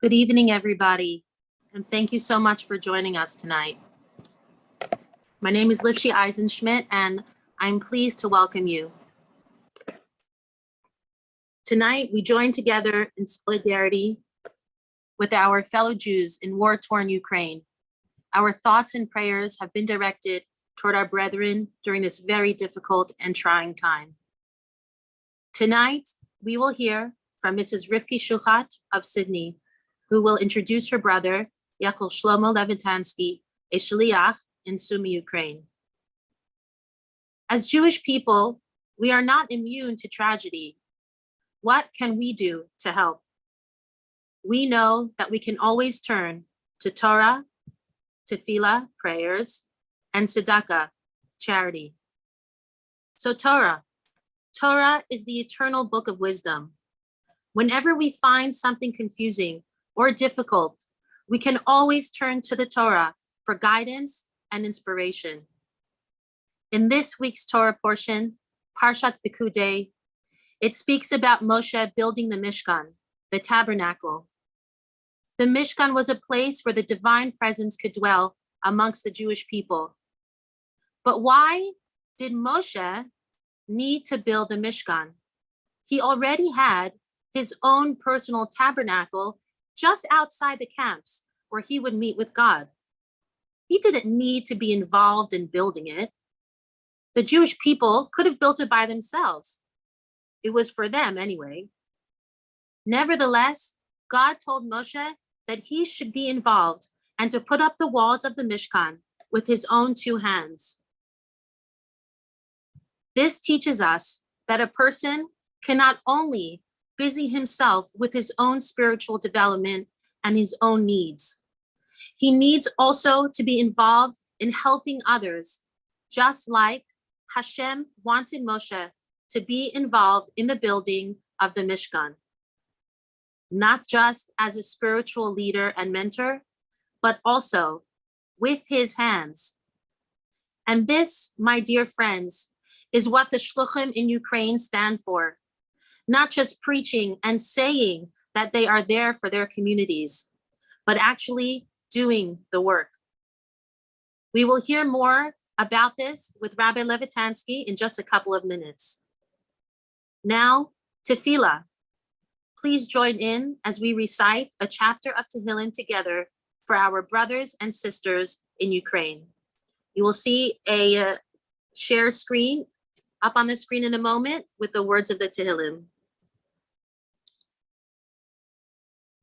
Good evening, everybody, and thank you so much for joining us tonight. My name is Lifshie Eisenschmidt, and I'm pleased to welcome you. Tonight, we join together in solidarity with our fellow Jews in war-torn Ukraine. Our thoughts and prayers have been directed toward our brethren during this very difficult and trying time. Tonight, we will hear from Mrs. Rivki Shuchat of Sydney, who will introduce her brother, Yachol Shlomo Levitansky, a shliach in Sumy, Ukraine. As Jewish people, we are not immune to tragedy. What can we do to help? We know that we can always turn to Torah, tefillah, prayers, and tzedakah, charity. So Torah is the eternal book of wisdom. Whenever we find something confusing or difficult, we can always turn to the Torah for guidance and inspiration. In this week's Torah portion, Parshat Pekudei, it speaks about Moshe building the Mishkan, the tabernacle. The Mishkan was a place where the divine presence could dwell amongst the Jewish people. But why did Moshe need to build the Mishkan? He already had his own personal tabernacle just outside the camps where he would meet with God. He didn't need to be involved in building it. The Jewish people could have built it by themselves. It was for them anyway. Nevertheless, God told Moshe that he should be involved and to put up the walls of the Mishkan with his own two hands. This teaches us that a person can not only busy himself with his own spiritual development and his own needs, he needs also to be involved in helping others, just like Hashem wanted Moshe to be involved in the building of the Mishkan, not just as a spiritual leader and mentor, but also with his hands. And this, my dear friends, is what the shluchim in Ukraine stand for. Not just preaching and saying that they are there for their communities, but actually doing the work. We will hear more about this with Rabbi Levitansky in just a couple of minutes. Now, tefillah. Please join in as we recite a chapter of Tehillim together for our brothers and sisters in Ukraine. You will see a share screen up on the screen in a moment with the words of the Tehillim.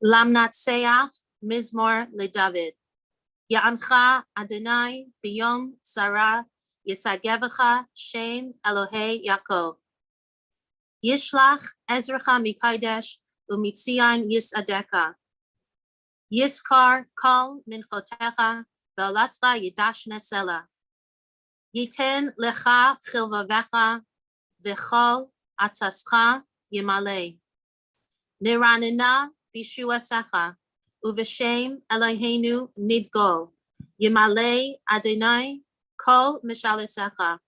Lamnatseach Mizmor LeDavid. Ya'ancha Adonai biyom tzara yisagevecha Shem Elohei Yaakov. Yishlach Ezracha Mikaidesh umitzion yisadeka. Yiskar kol minchotecha ve'alascha yidashne sela. Yiten lecha chilvavecha v'chol atzascha yimalei. Niranina Bishuasecha, uveshem Eloheinu nidgol, Yimalei Adonai kol mishalesecha.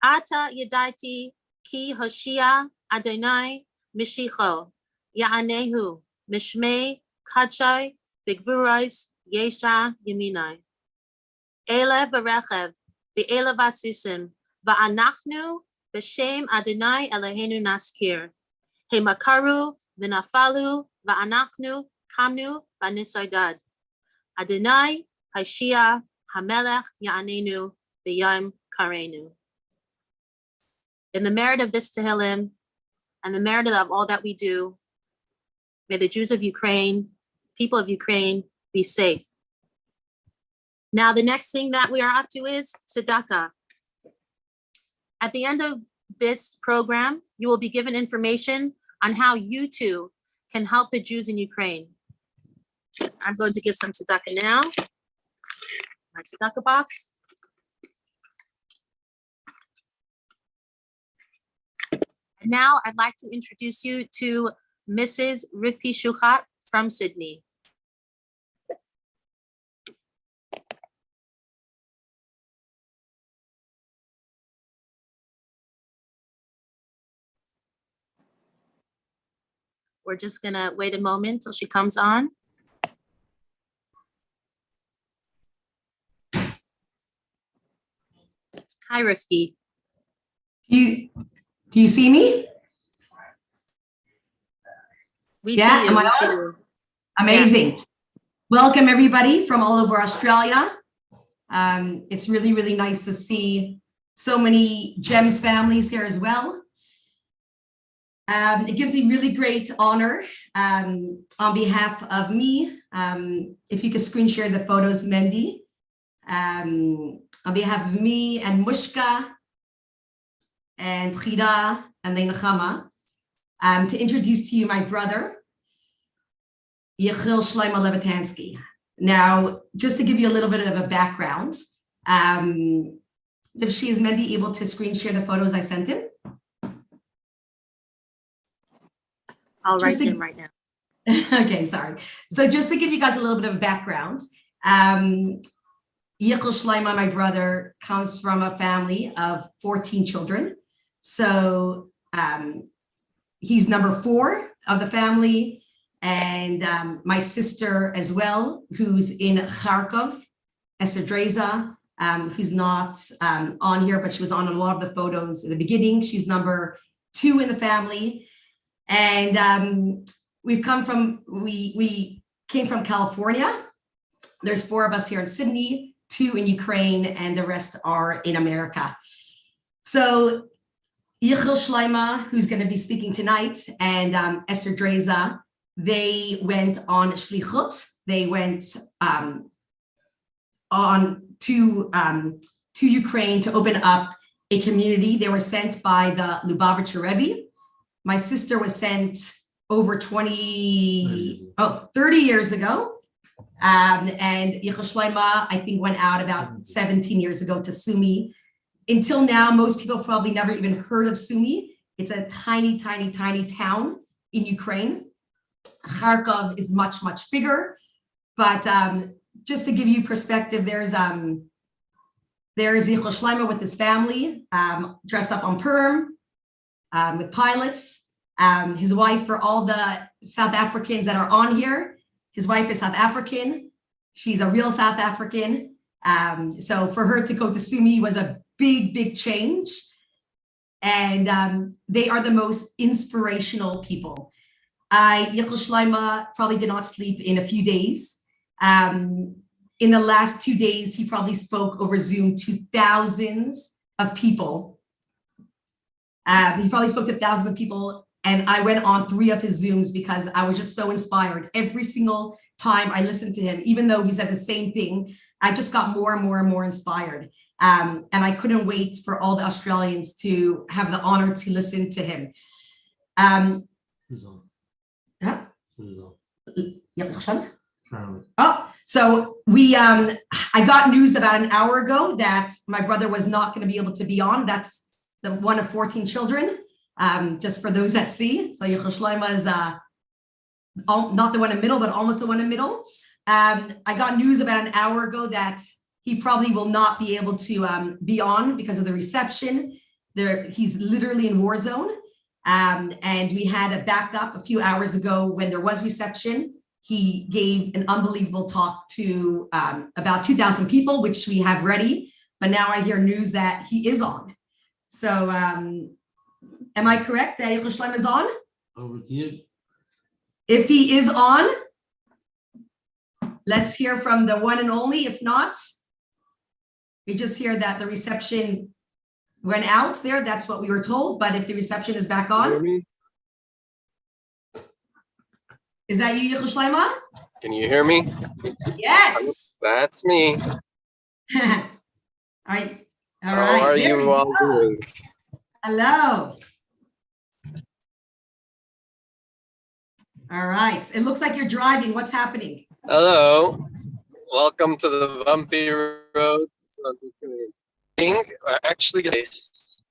Ata yadaiti ki Hoshia Adonai mishicho, Ya'anehu mishmei kachai bigvurais yesha yaminai. Ele v'rechev v'ele v'asusim v'anachnu b'shem Adonai Eloheinu naskir. Hemakaru v'nafalu v'anachnu kamnu v'nisaydad. Adonai Hashia Hamelech Ya'anenu v'yom karenu. In the merit of this Tehillim and the merit of all that we do, may the Jews of Ukraine, people of Ukraine, be safe. Now, the next thing that we are up to is tzedakah. At the end of this program, you will be given information on how you too can help the Jews in Ukraine. I'm going to give some tzedakah now. My tzedakah box. And now I'd like to introduce you to Mrs. Rivki Shuchat from Sydney. We're just gonna wait a moment till she comes on. Hi, Rifki. Do you see me? We Yeah, see you. am I We see on? you. Amazing. Yeah. Welcome everybody from all over Australia. It's really, really nice to see so many GEMS families here as well. It gives me really great honor on behalf of me. If you could screen share the photos, Mendy. On behalf of me and Mushka and Ghida and Leinachama, to introduce to you my brother, Yechiel Shlomo Levitansky. Now, just to give you a little bit of a background, if she is Mendy able to screen share the photos I sent in? I'll write them right now. Okay, sorry. So just to give you guys a little bit of a background, Yechiel Shlomo, my brother, comes from a family of 14 children. So he's number 4 of the family. And my sister as well, who's in Kharkov, Esther Dreza, who's not on here, but she was on a lot of the photos in the beginning. She's number 2 in the family. And we came from California. There's 4 of us here in Sydney, 2 in Ukraine, and the rest are in America. So Yechiel Shlomo, who's going to be speaking tonight, and Esther Dreza, they went on shlichut. They went on to Ukraine to open up a community. They were sent by the Lubavitcher Rebbe. My sister was sent over 30 years ago. And Yechiel Shlomo, I think, went out about 17 years ago to Sumy. Until now, most people probably never even heard of Sumy. It's a tiny, tiny, tiny town in Ukraine. Kharkov is much, much bigger, but just to give you perspective, there's Yechiel Shlomo with his family, dressed up on Purim, with pilots. His wife, for all the South Africans that are on here, his wife is South African. She's a real South African. So for her to go to Sumy was a big, big change. And they are the most inspirational people. Yechiel Shlomo probably did not sleep in a few days. In the last 2 days, he probably spoke over Zoom to thousands of people. He probably spoke to thousands of people, and I went on 3 of his Zooms because I was just so inspired. Every single time I listened to him, even though he said the same thing, I just got more and more and more inspired. And I couldn't wait for all the Australians to have the honor to listen to him. Oh, so I got news about an hour ago that my brother was not going to be able to be on. That's the one of 14 children, just for those that see. So Yechiel Shlomo is not the one in the middle, but almost the one in the middle. I got news about an hour ago that he probably will not be able to be on because of the reception. He's literally in war zone. And we had a backup a few hours ago when there was reception. He gave an unbelievable talk to about 2,000 people, which we have ready. But now I hear news that he is on. So am I correct that Yechiel Shlomo is on? Over to you. If he is on, let's hear from the one and only. If not, we just hear that the reception went out there. That's what we were told. But if the reception is back on. Is that you, Yechiel Shlomo? Can you hear me? Yes. That's me. All right. All How right. are There we you all go. doing? Hello. All right. It looks like you're driving. What's happening? Hello. Welcome to the bumpy roads of Ukraine. Actually, guys,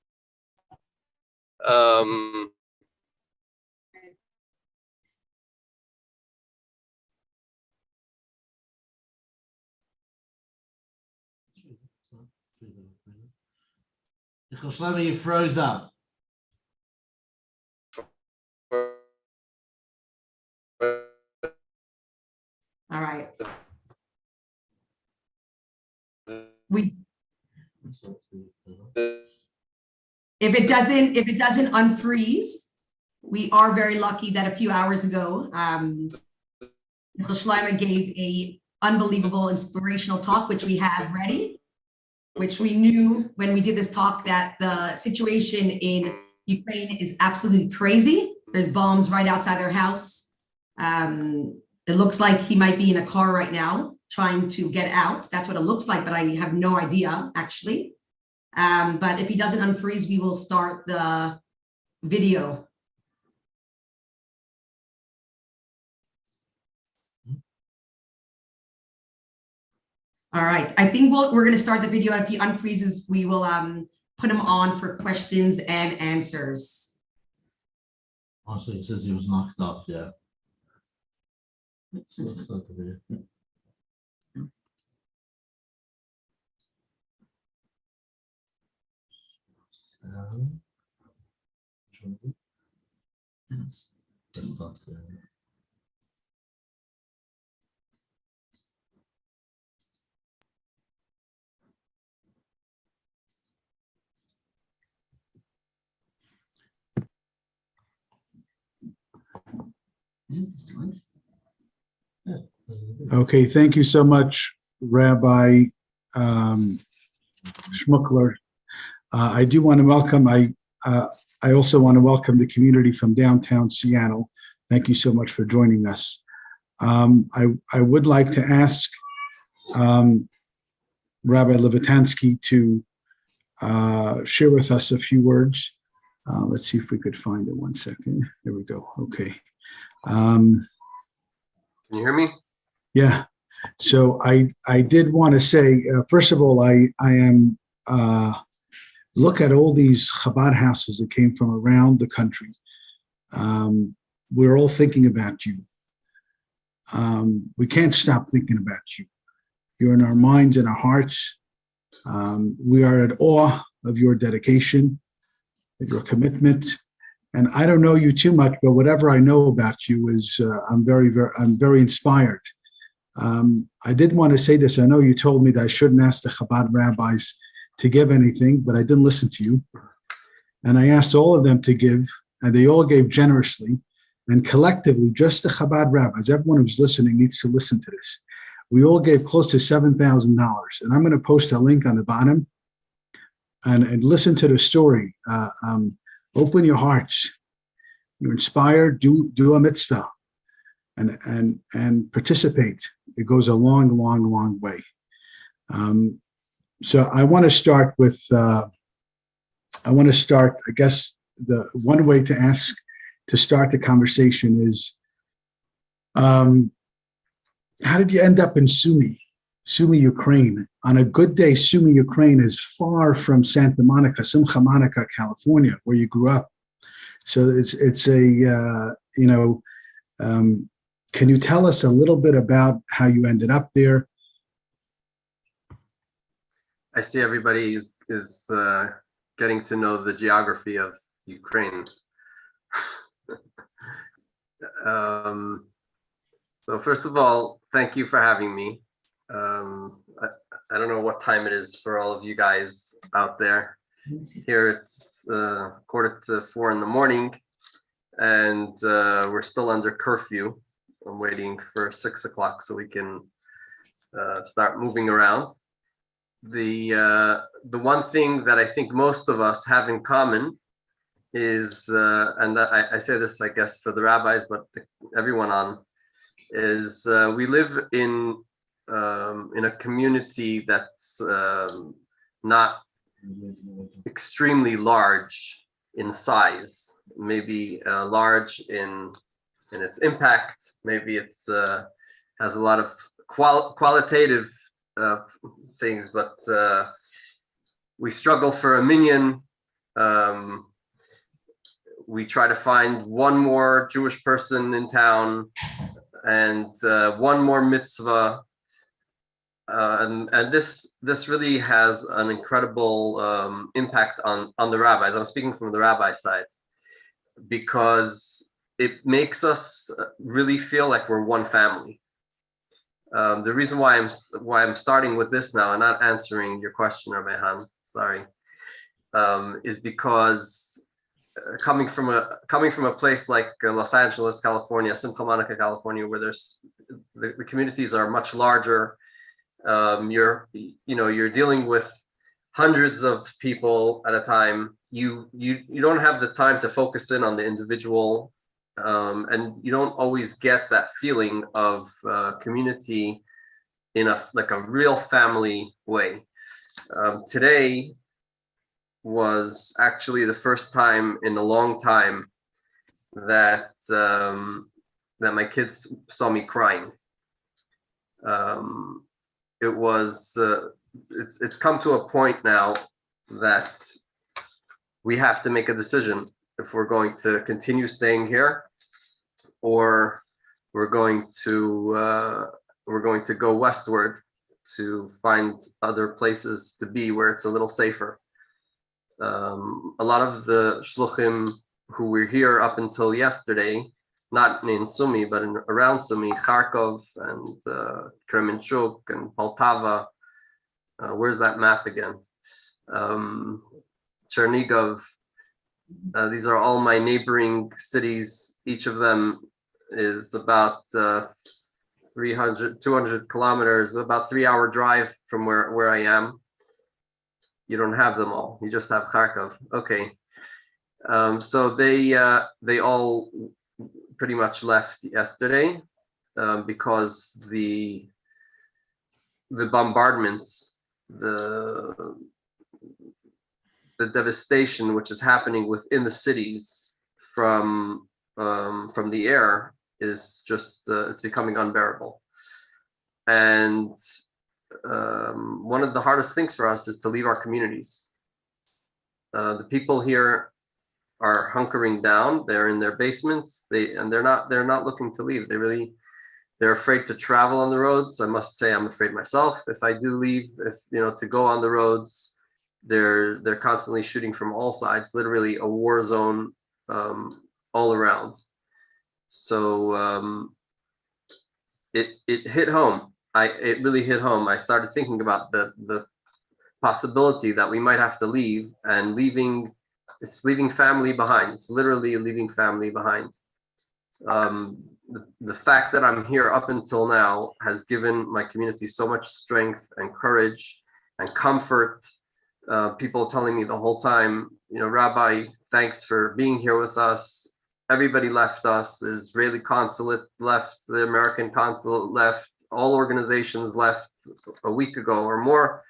Yechiel Shlomo, you froze up. All right. We, if it doesn't unfreeze, we are very lucky that a few hours ago, Shlomo gave a unbelievable inspirational talk, which we have ready, which we knew when we did this talk that the situation in Ukraine is absolutely crazy. There's bombs right outside their house. It looks like he might be in a car right now trying to get out. That's what it looks like, but I have no idea actually. But if he doesn't unfreeze, we will start the video. All right, I think we're going to start the video. If he unfreezes, we will put him on for questions and answers. Also, he says he was knocked off, yeah. So let's start the video. Sound. Which one is it? Just start the video. Okay, thank you so much, Rabbi Schmuckler. I do want to welcome, I also want to welcome the community from downtown Seattle. Thank you so much for joining us. I would like to ask Rabbi Levitansky to share with us a few words. Let's see if we could find it 1 second. There we go. Okay. Can you hear me? Yeah. So I did want to say, first of all, I am, look at all these Chabad houses that came from around the country. We're all thinking about you. We can't stop thinking about you. You're in our minds and our hearts. We are at awe of your dedication, of your commitment. And I don't know you too much, but whatever I know about you is, I'm very inspired. I did want to say this. I know you told me that I shouldn't ask the Chabad rabbis to give anything, but I didn't listen to you. And I asked all of them to give, and they all gave generously. And collectively, just the Chabad rabbis, everyone who's listening needs to listen to this. We all gave close to $7,000. And I'm going to post a link on the bottom and listen to the story. Open your hearts. You're inspired, do a mitzvah and participate. It goes a long, long, long way. So I want to start with, I guess the one way to start the conversation is, how did you end up in Sumy, Ukraine? On a good day, Sumy, Ukraine is far from Santa Monica, Simcha Monica, California, where you grew up. So it's a, can you tell us a little bit about how you ended up there? I see everybody is getting to know the geography of Ukraine. So first of all, thank you for having me. I don't know what time it is for all of you guys out there. Here it's 3:45 in the morning, and we're still under curfew. I'm waiting for 6 o'clock so we can start moving around. The one thing that I think most of us have in common is, and I say this, I guess, for the rabbis, but everyone on, is we live in a community that's not extremely large in size, maybe large in its impact. Maybe it's has a lot of qualitative things, but we struggle for a minyan. We try to find one more Jewish person in town and one more mitzvah. And this really has an incredible impact on the rabbis. I'm speaking from the rabbi side, because it makes us really feel like we're one family. The reason why I'm starting with this now and not answering your question, Rabbi Han, sorry, is because coming from a place like Los Angeles, California, Santa Monica, California, where there's the communities are much larger. You're dealing with hundreds of people at a time. You don't have the time to focus in on the individual, and you don't always get that feeling of community in a real family way. Today was actually the first time in a long time that that my kids saw me crying. It's come to a point now that we have to make a decision if we're going to continue staying here, or we're going to go westward to find other places to be where it's a little safer. A lot of the shluchim who were here up until yesterday, not in Sumy, but around Sumy, Kharkov and Kremenchuk and Poltava. Where's that map again? Chernigov. These are all my neighboring cities. Each of them is about 200 kilometers, about 3-hour drive from where I am. You don't have them all. You just have Kharkov. Okay. So they all pretty much left yesterday because the bombardments, the devastation which is happening within the cities from the air is just it's becoming unbearable. And one of the hardest things for us is to leave our communities. The people here are hunkering down. They're in their basements. They're not looking to leave. They're afraid to travel on the roads. I must say, I'm afraid myself. If I do leave, to go on the roads, they're constantly shooting from all sides. Literally a war zone all around. So it hit home. It really hit home. I started thinking about the possibility that we might have to leave, and it's leaving family behind. It's literally leaving family behind. The fact that I'm here up until now has given my community so much strength and courage and comfort. People telling me the whole time, Rabbi, thanks for being here with us. Everybody left us. The Israeli consulate left, the American consulate left, all organizations left a week ago or more.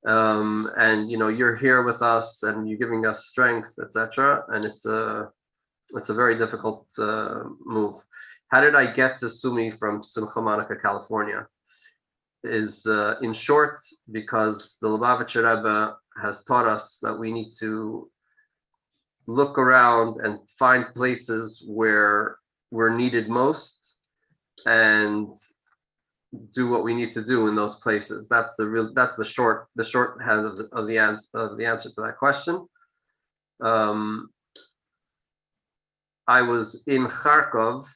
And you're here with us and you're giving us strength, etc. And it's a very difficult move. How did I get to Sumy from Simcha Monica, California? Is in short, because the Lubavitcher Rebbe has taught us that we need to look around and find places where we're needed most and do what we need to do in those places. That's the shorthand of the answer to that question. I was in Kharkov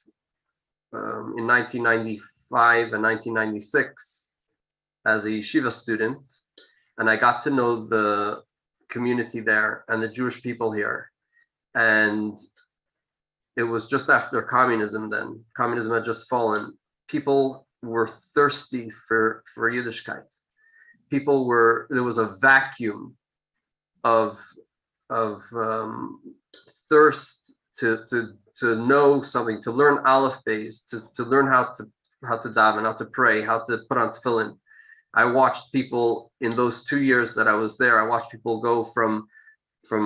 in 1995 and 1996 as a yeshiva student, and I got to know the community there and the Jewish people here. And it was just after communism then. Communism had just fallen. People were thirsty for Yiddishkeit. There was a vacuum of thirst to know something, to learn Aleph Beis, to learn how to daven, how to pray, how to put on tefillin. I watched people in those 2 years that I was there. I watched people go from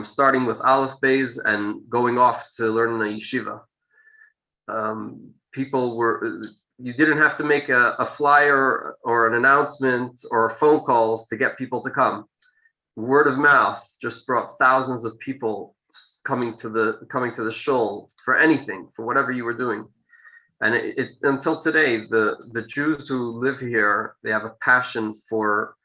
starting with Aleph Beis and going off to learn a yeshiva. You didn't have to make a flyer or an announcement or phone calls to get people to come. Word of mouth just brought thousands of people coming to the shul for anything, for whatever you were doing. And it until today, the Jews who live here, they have a passion for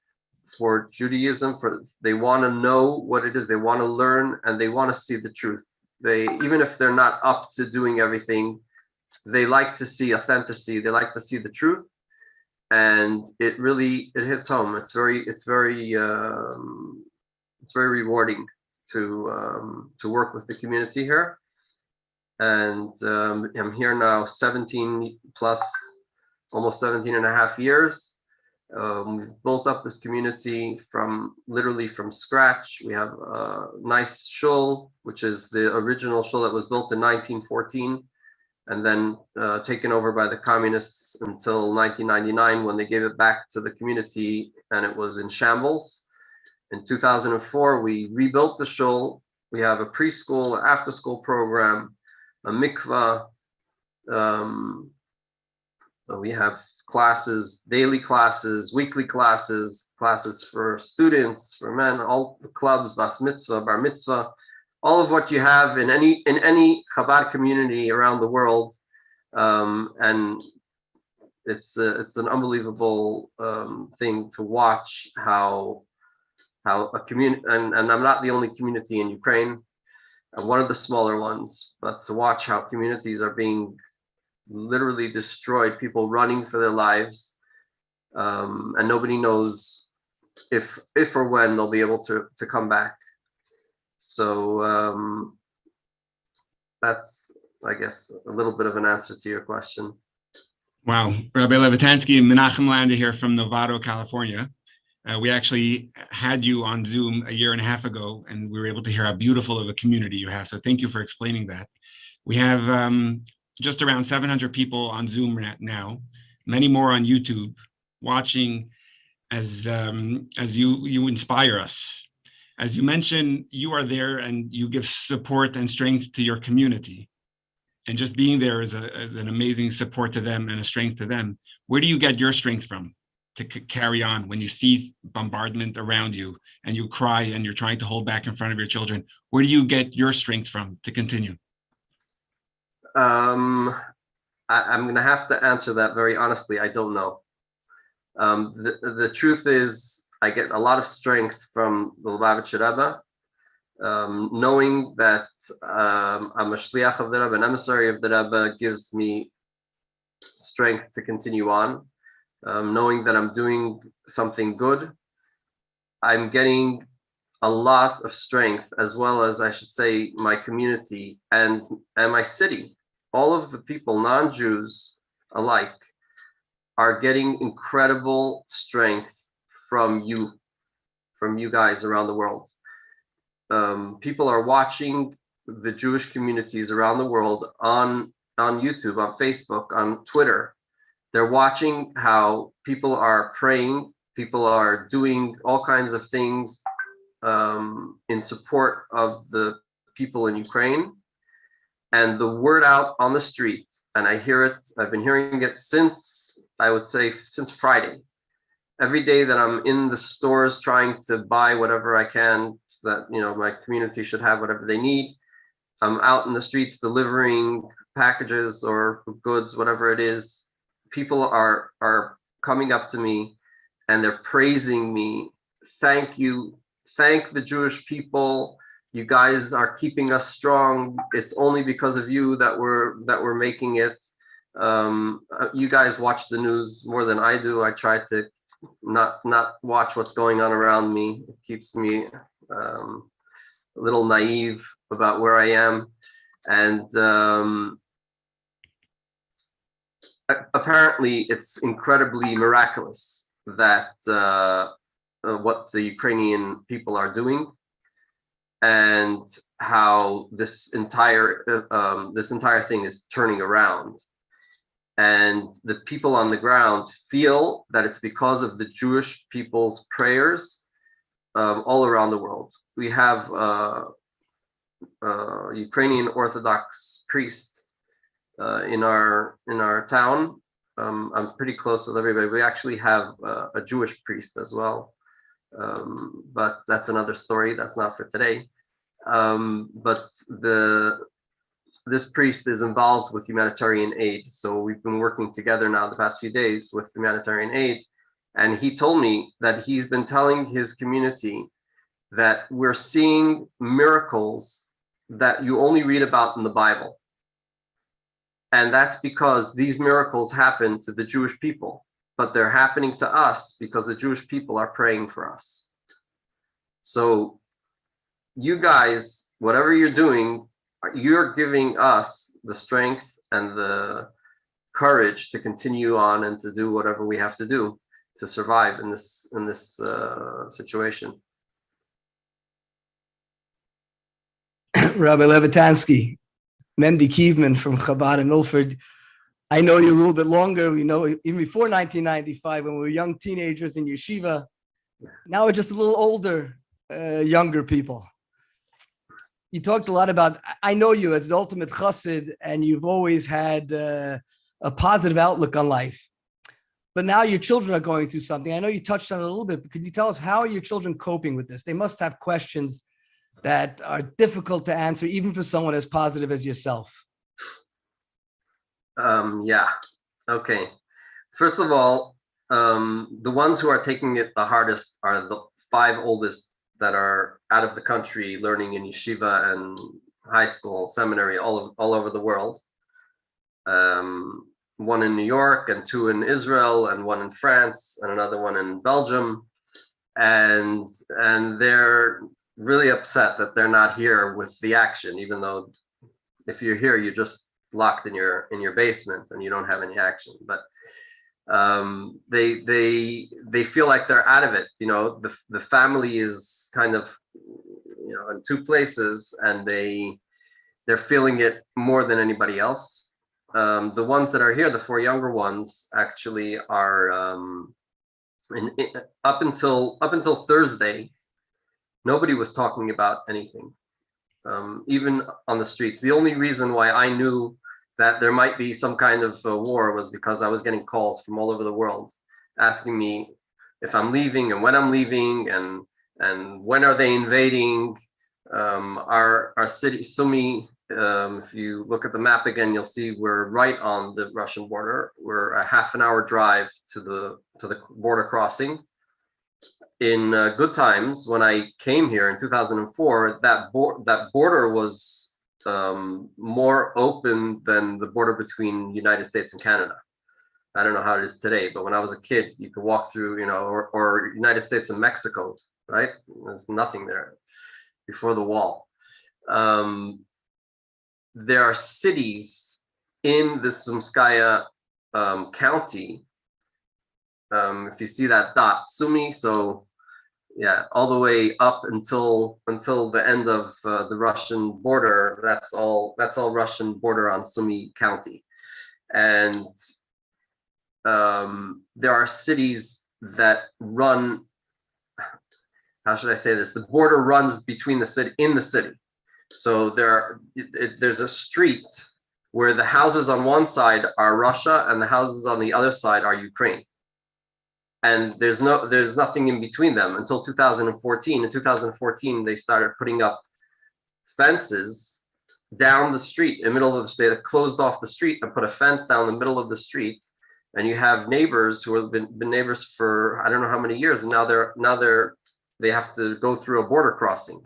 Judaism. They want to know what it is. They want to learn, and they want to see the truth. They, even if they're not up to doing everything, they like to see authenticity. They like to see the truth, and it hits home. It's very rewarding to work with the community here. And I'm here now 17 plus, almost 17 and a half years. We've built up this community literally from scratch. We have a nice shul, which is the original shul that was built in 1914 and then taken over by the communists until 1999, when they gave it back to the community and it was in shambles. In 2004, we rebuilt the shul. We have a preschool, after school program, a mikvah. We have classes, daily classes, weekly classes, classes for students, for men, all the clubs, bas mitzvah, bar mitzvah, all of what you have in any Chabad community around the world. And it's an unbelievable thing to watch how a community, and I'm not the only community in Ukraine, one of the smaller ones, but to watch how communities are being literally destroyed, people running for their lives, and nobody knows if or when they'll be able to come back. So that's, I guess, a little bit of an answer to your question. Wow. Rabbi Levitansky and Menachem Landa here from Novato, California. We actually had you on Zoom a year and a half ago, and we were able to hear how beautiful of a community you have. So thank you for explaining that. We have just around 700 people on Zoom now, many more on YouTube, watching as you inspire us. As you mentioned, you are there and you give support and strength to your community. And just being there is an amazing support to them and a strength to them. Where do you get your strength from to carry on when you see bombardment around you and you cry and you're trying to hold back in front of your children? Where do you get your strength from to continue? I'm going to have to answer that very honestly. I don't know. The truth is, I get a lot of strength from the Lubavitcher Rebbe, knowing that I'm a shliach of the Rebbe, an emissary of the Rebbe, gives me strength to continue on. Knowing that I'm doing something good, I'm getting a lot of strength, as well as, I should say, my community and my city. All of the people, non-Jews alike, are getting incredible strength from you guys around the world. People are watching the Jewish communities around the world on YouTube, on Facebook, on Twitter. They're watching how people are praying, people are doing all kinds of things in support of the people in Ukraine. And the word out on the street, and I hear it, I've been hearing it since, I would say, since Friday. Every day that I'm in the stores trying to buy whatever I can, that, you know, my community should have whatever they need. I'm out in the streets delivering packages or goods, whatever it is. People are coming up to me and they're praising me. Thank you. Thank the Jewish people. You guys are keeping us strong. It's only because of you that we're making it. You guys watch the news more than I do. I try to not watch what's going on around me. It keeps me a little naive about where I am. And apparently it's incredibly miraculous that what the Ukrainian people are doing, and how this entire thing is turning around. And the people on the ground feel that it's because of the Jewish people's prayers all around the world. We have a Ukrainian Orthodox priest in our town. I'm pretty close with everybody. We actually have a Jewish priest as well. But that's another story. That's not for today. But this priest is involved with humanitarian aid. So we've been working together now the past few days with humanitarian aid. And he told me that he's been telling his community that we're seeing miracles that you only read about in the Bible. And that's because these miracles happen to the Jewish people, but they're happening to us because the Jewish people are praying for us. So you guys, whatever you're doing, you're giving us the strength and the courage to continue on and to do whatever we have to do to survive in this situation. Rabbi Levitansky, Mendy Kievman from Chabad in Milford. I know you a little bit longer. We know even before 1995 when we were young teenagers in yeshiva. Now we're just a little older, younger people. You talked a lot about, I know you as the ultimate chassid, and you've always had a positive outlook on life. But now your children are going through something. I know you touched on it a little bit, but could you tell us, how are your children coping with this? They must have questions that are difficult to answer, even for someone as positive as yourself. Yeah, okay. First of all, the ones who are taking it the hardest are the 5 oldest that are out of the country learning in yeshiva and high school, seminary, all over the world. 1 in New York and 2 in Israel and 1 in France and another 1 in Belgium. And they're really upset that they're not here with the action, even though if you're here, you're just locked in your basement and you don't have any action. But they feel like they're out of it. You know, the family is kind of, you know, in 2 places, and they're feeling it more than anybody else. The ones that are here, the 4 younger ones, actually are up until Thursday, nobody was talking about anything, even on the streets. The only reason why I knew that there might be some kind of war was because I was getting calls from all over the world asking me if I'm leaving and when I'm leaving and when are they invading our city, Sumy. If you look at the map again, you'll see we're right on the Russian border. We're a half an hour drive to the border crossing. In good times, when I came here in 2004, that border was more open than the border between the United States and Canada. I don't know how it is today, but when I was a kid, you could walk through, you know, or United States and Mexico, right? There's nothing there before the wall. There are cities in the Sumskaya county. If you see that dot, Sumy, so yeah, all the way up until the end of the Russian border. That's all Russian border on Sumy County, and there are cities that run. How should I say this? The border runs between the city in the city. So there's a street where the houses on one side are Russia and the houses on the other side are Ukraine. And there's nothing in between them until 2014. In 2014, they started putting up fences down the street, in the middle of the street. They closed off the street and put a fence down the middle of the street. And you have neighbors who have been neighbors for I don't know how many years, and now they have to go through a border crossing.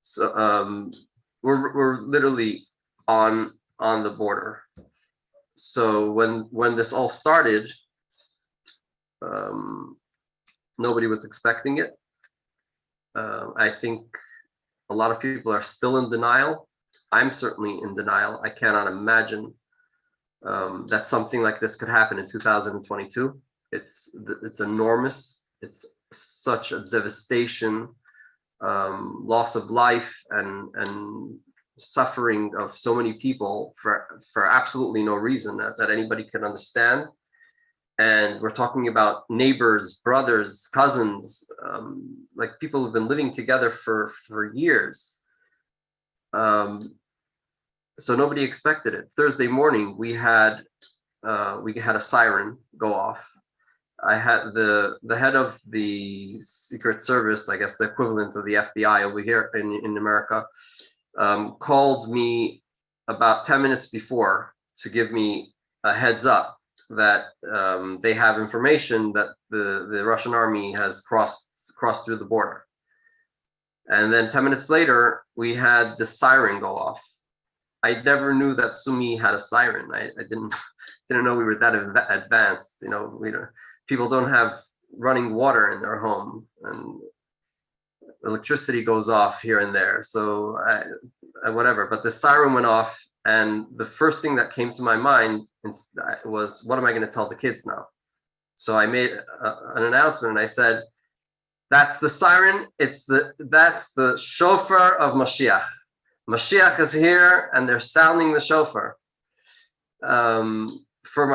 So we're literally on the border. So when this all started, nobody was expecting it. I think a lot of people are still in denial. I'm certainly in denial. I cannot imagine that something like this could happen in 2022. It's enormous. It's such a devastation, loss of life and suffering of so many people for absolutely no reason that anybody can understand. And we're talking about neighbors, brothers, cousins, like people who've been living together for years. So nobody expected it. Thursday morning, we had a siren go off. I had the head of the Secret Service, I guess the equivalent of the FBI over here in America, called me about 10 minutes before to give me a heads up that they have information that the Russian army has crossed through the border. And then 10 minutes later, we had the siren go off. I never knew that Sumi had a siren. I didn't know we were that advanced. You know, people don't have running water in their home, and electricity goes off here and there. So whatever. But the siren went off, and the first thing that came to my mind was, what am I going to tell the kids now? So I made an announcement, and I said, "That's the siren. That's the shofar of Mashiach. Mashiach is here, and they're sounding the shofar." For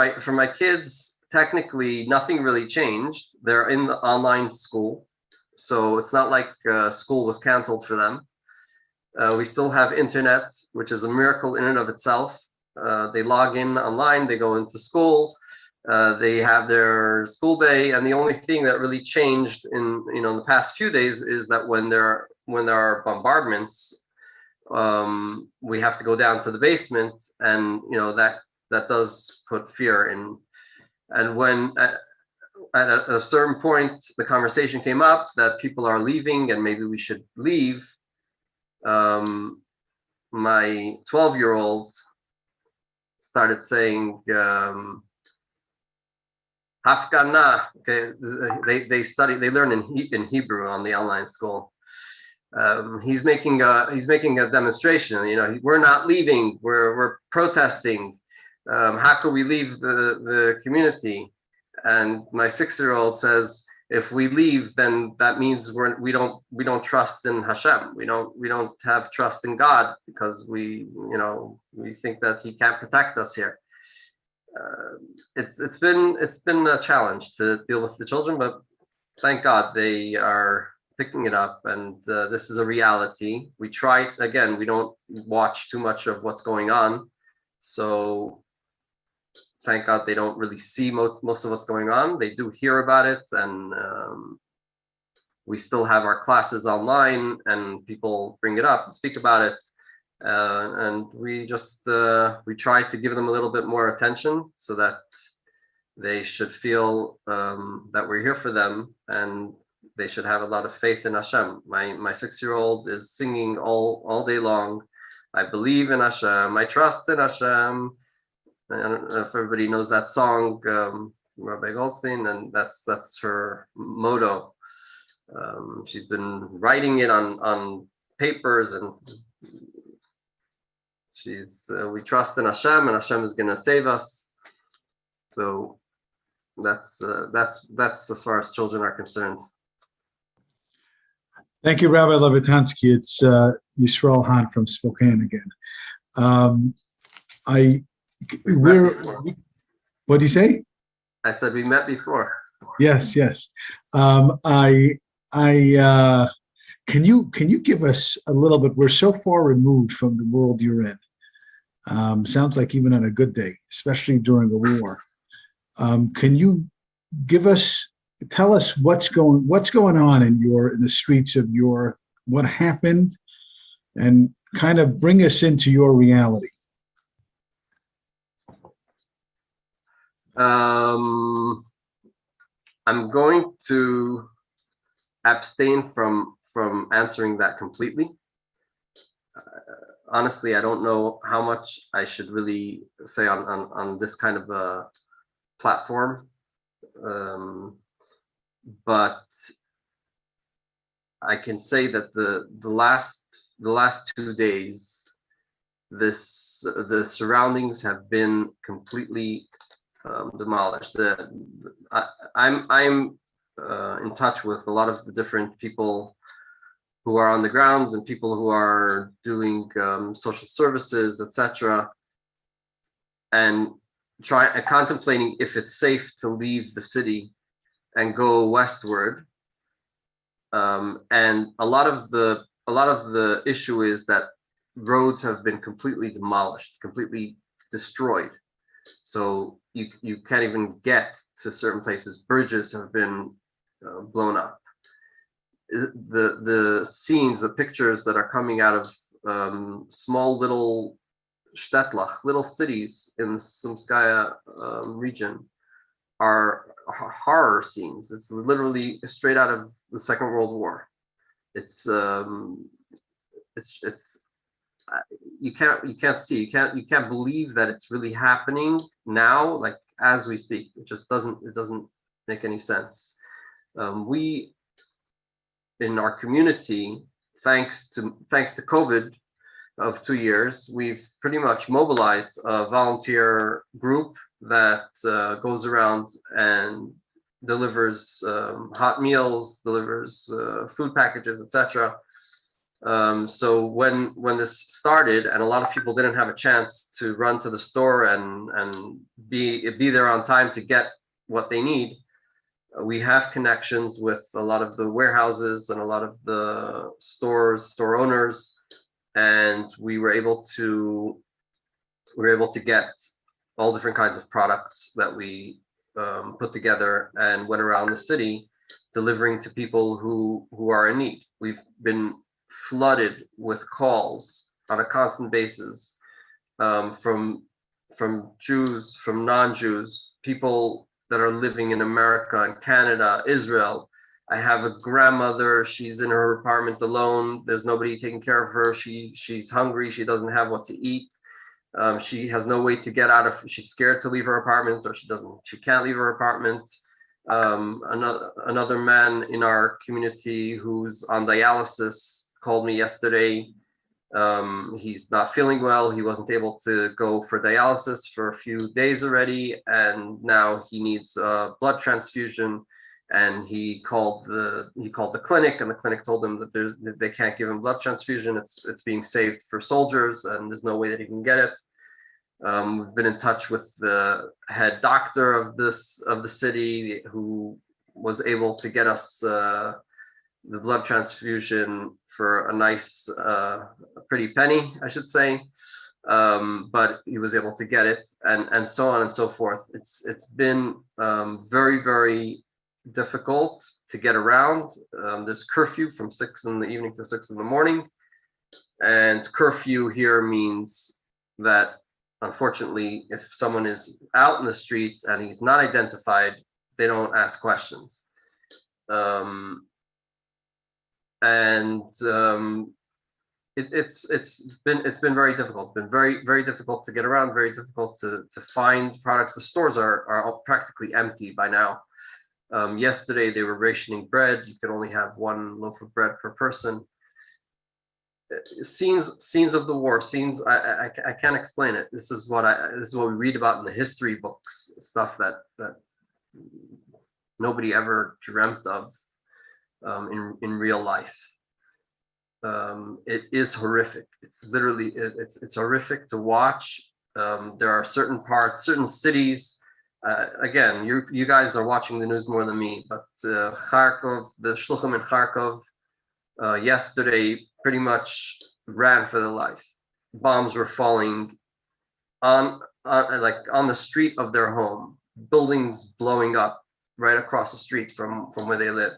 my kids, technically nothing really changed. They're in the online school, so it's not like school was canceled for them. We still have internet, which is a miracle in and of itself. They log in online, they go into school, they have their school day, and the only thing that really changed in the past few days is that when there are bombardments, we have to go down to the basement, and that does put fear in. And when at a certain point the conversation came up that people are leaving and maybe we should leave, my 12-year-old started saying Hafgana. Okay, they learn in Hebrew on the online school. He's making a demonstration. We're not leaving. We're protesting. How can we leave the community? And my 6-year-old says, if we leave, then that means we don't trust in Hashem. We don't have trust in God, because we think that He can't protect us here. It's been a challenge to deal with the children, but thank God they are picking it up, and this is a reality. We try, again, we don't watch too much of what's going on, so thank God they don't really see most of what's going on. They do hear about it, and we still have our classes online, and people bring it up and speak about it, and we try to give them a little bit more attention, so that they should feel that we're here for them, and they should have a lot of faith in Hashem. My 6-year-old is singing all day long, "I believe in Hashem, I trust in Hashem." I don't know if everybody knows that song, Rabbi Goldstein, and that's her motto. She's been writing it on papers, and we trust in Hashem, and Hashem is going to save us. So that's as far as children are concerned. Thank you, Rabbi Levitansky. It's Yisrael Hahn from Spokane again. What do you say? I said we met before. Yes. Can you give us a little bit? We're so far removed from the world you're in. Sounds like even on a good day, especially during a war. Can you tell us what's going on in the streets of what happened, and kind of bring us into your reality? I'm going to abstain from answering that completely. Honestly, I don't know how much I should really say on this kind of a platform, but I can say that the last 2 days, the surroundings have been completely demolished. I'm in touch with a lot of the different people who are on the ground and people who are doing social services, etc., and contemplating if it's safe to leave the city and go westward. And a lot of the issue is that roads have been completely demolished, completely destroyed. So you can't even get to certain places. Bridges have been blown up. The scenes, the pictures that are coming out of small little shtetl, little cities in the Sumskaya region, are horror scenes. It's literally straight out of the Second World War. it's you can't see, you can't believe that it's really happening now, like as we speak. It just doesn't make any sense. We in our community, thanks to COVID of 2 years, we've pretty much mobilized a volunteer group that goes around and delivers hot meals, delivers food packages, etc. So when this started, and a lot of people didn't have a chance to run to the store and be there on time to get what they need, we have connections with a lot of the warehouses and a lot of the store owners, and we were able to get all different kinds of products that we put together and went around the city delivering to people who are in need. We've been flooded with calls on a constant basis from Jews, from non-Jews, people that are living in America and Canada, Israel. I have a grandmother, she's in her apartment alone. There's nobody taking care of her. She's hungry, she doesn't have what to eat. She has no way to get out of, she's scared to leave her apartment, or she can't leave her apartment. Another man in our community who's on dialysis called me yesterday. He's not feeling well. He wasn't able to go for dialysis for a few days already, and now he needs a blood transfusion. And he called the clinic, and the clinic told him that they can't give him blood transfusion. It's being saved for soldiers, and there's no way that he can get it. We've been in touch with the head doctor of the city, who was able to get us the blood transfusion for a nice, a pretty penny, I should say. But he was able to get it, and so on and so forth. It's been very, very difficult to get around. There's curfew from 6 in the evening to 6 in the morning, and curfew here means that, unfortunately, if someone is out in the street and he's not identified, they don't ask questions. It's been very difficult. It's been very, very difficult to get around, very difficult to find products. The stores are all practically empty by now. Yesterday they were rationing bread. You could only have 1 loaf of bread per person. Scenes of the war. I can't explain it. This is what we read about in the history books. Stuff that nobody ever dreamt of in real life. It is horrific. It's literally it's horrific to watch. There are certain cities. Again, you guys are watching the news more than me, but Kharkov, the shluchim in Kharkov, yesterday pretty much ran for their life. Bombs were falling on the street of their home. Buildings blowing up right across the street from where they live,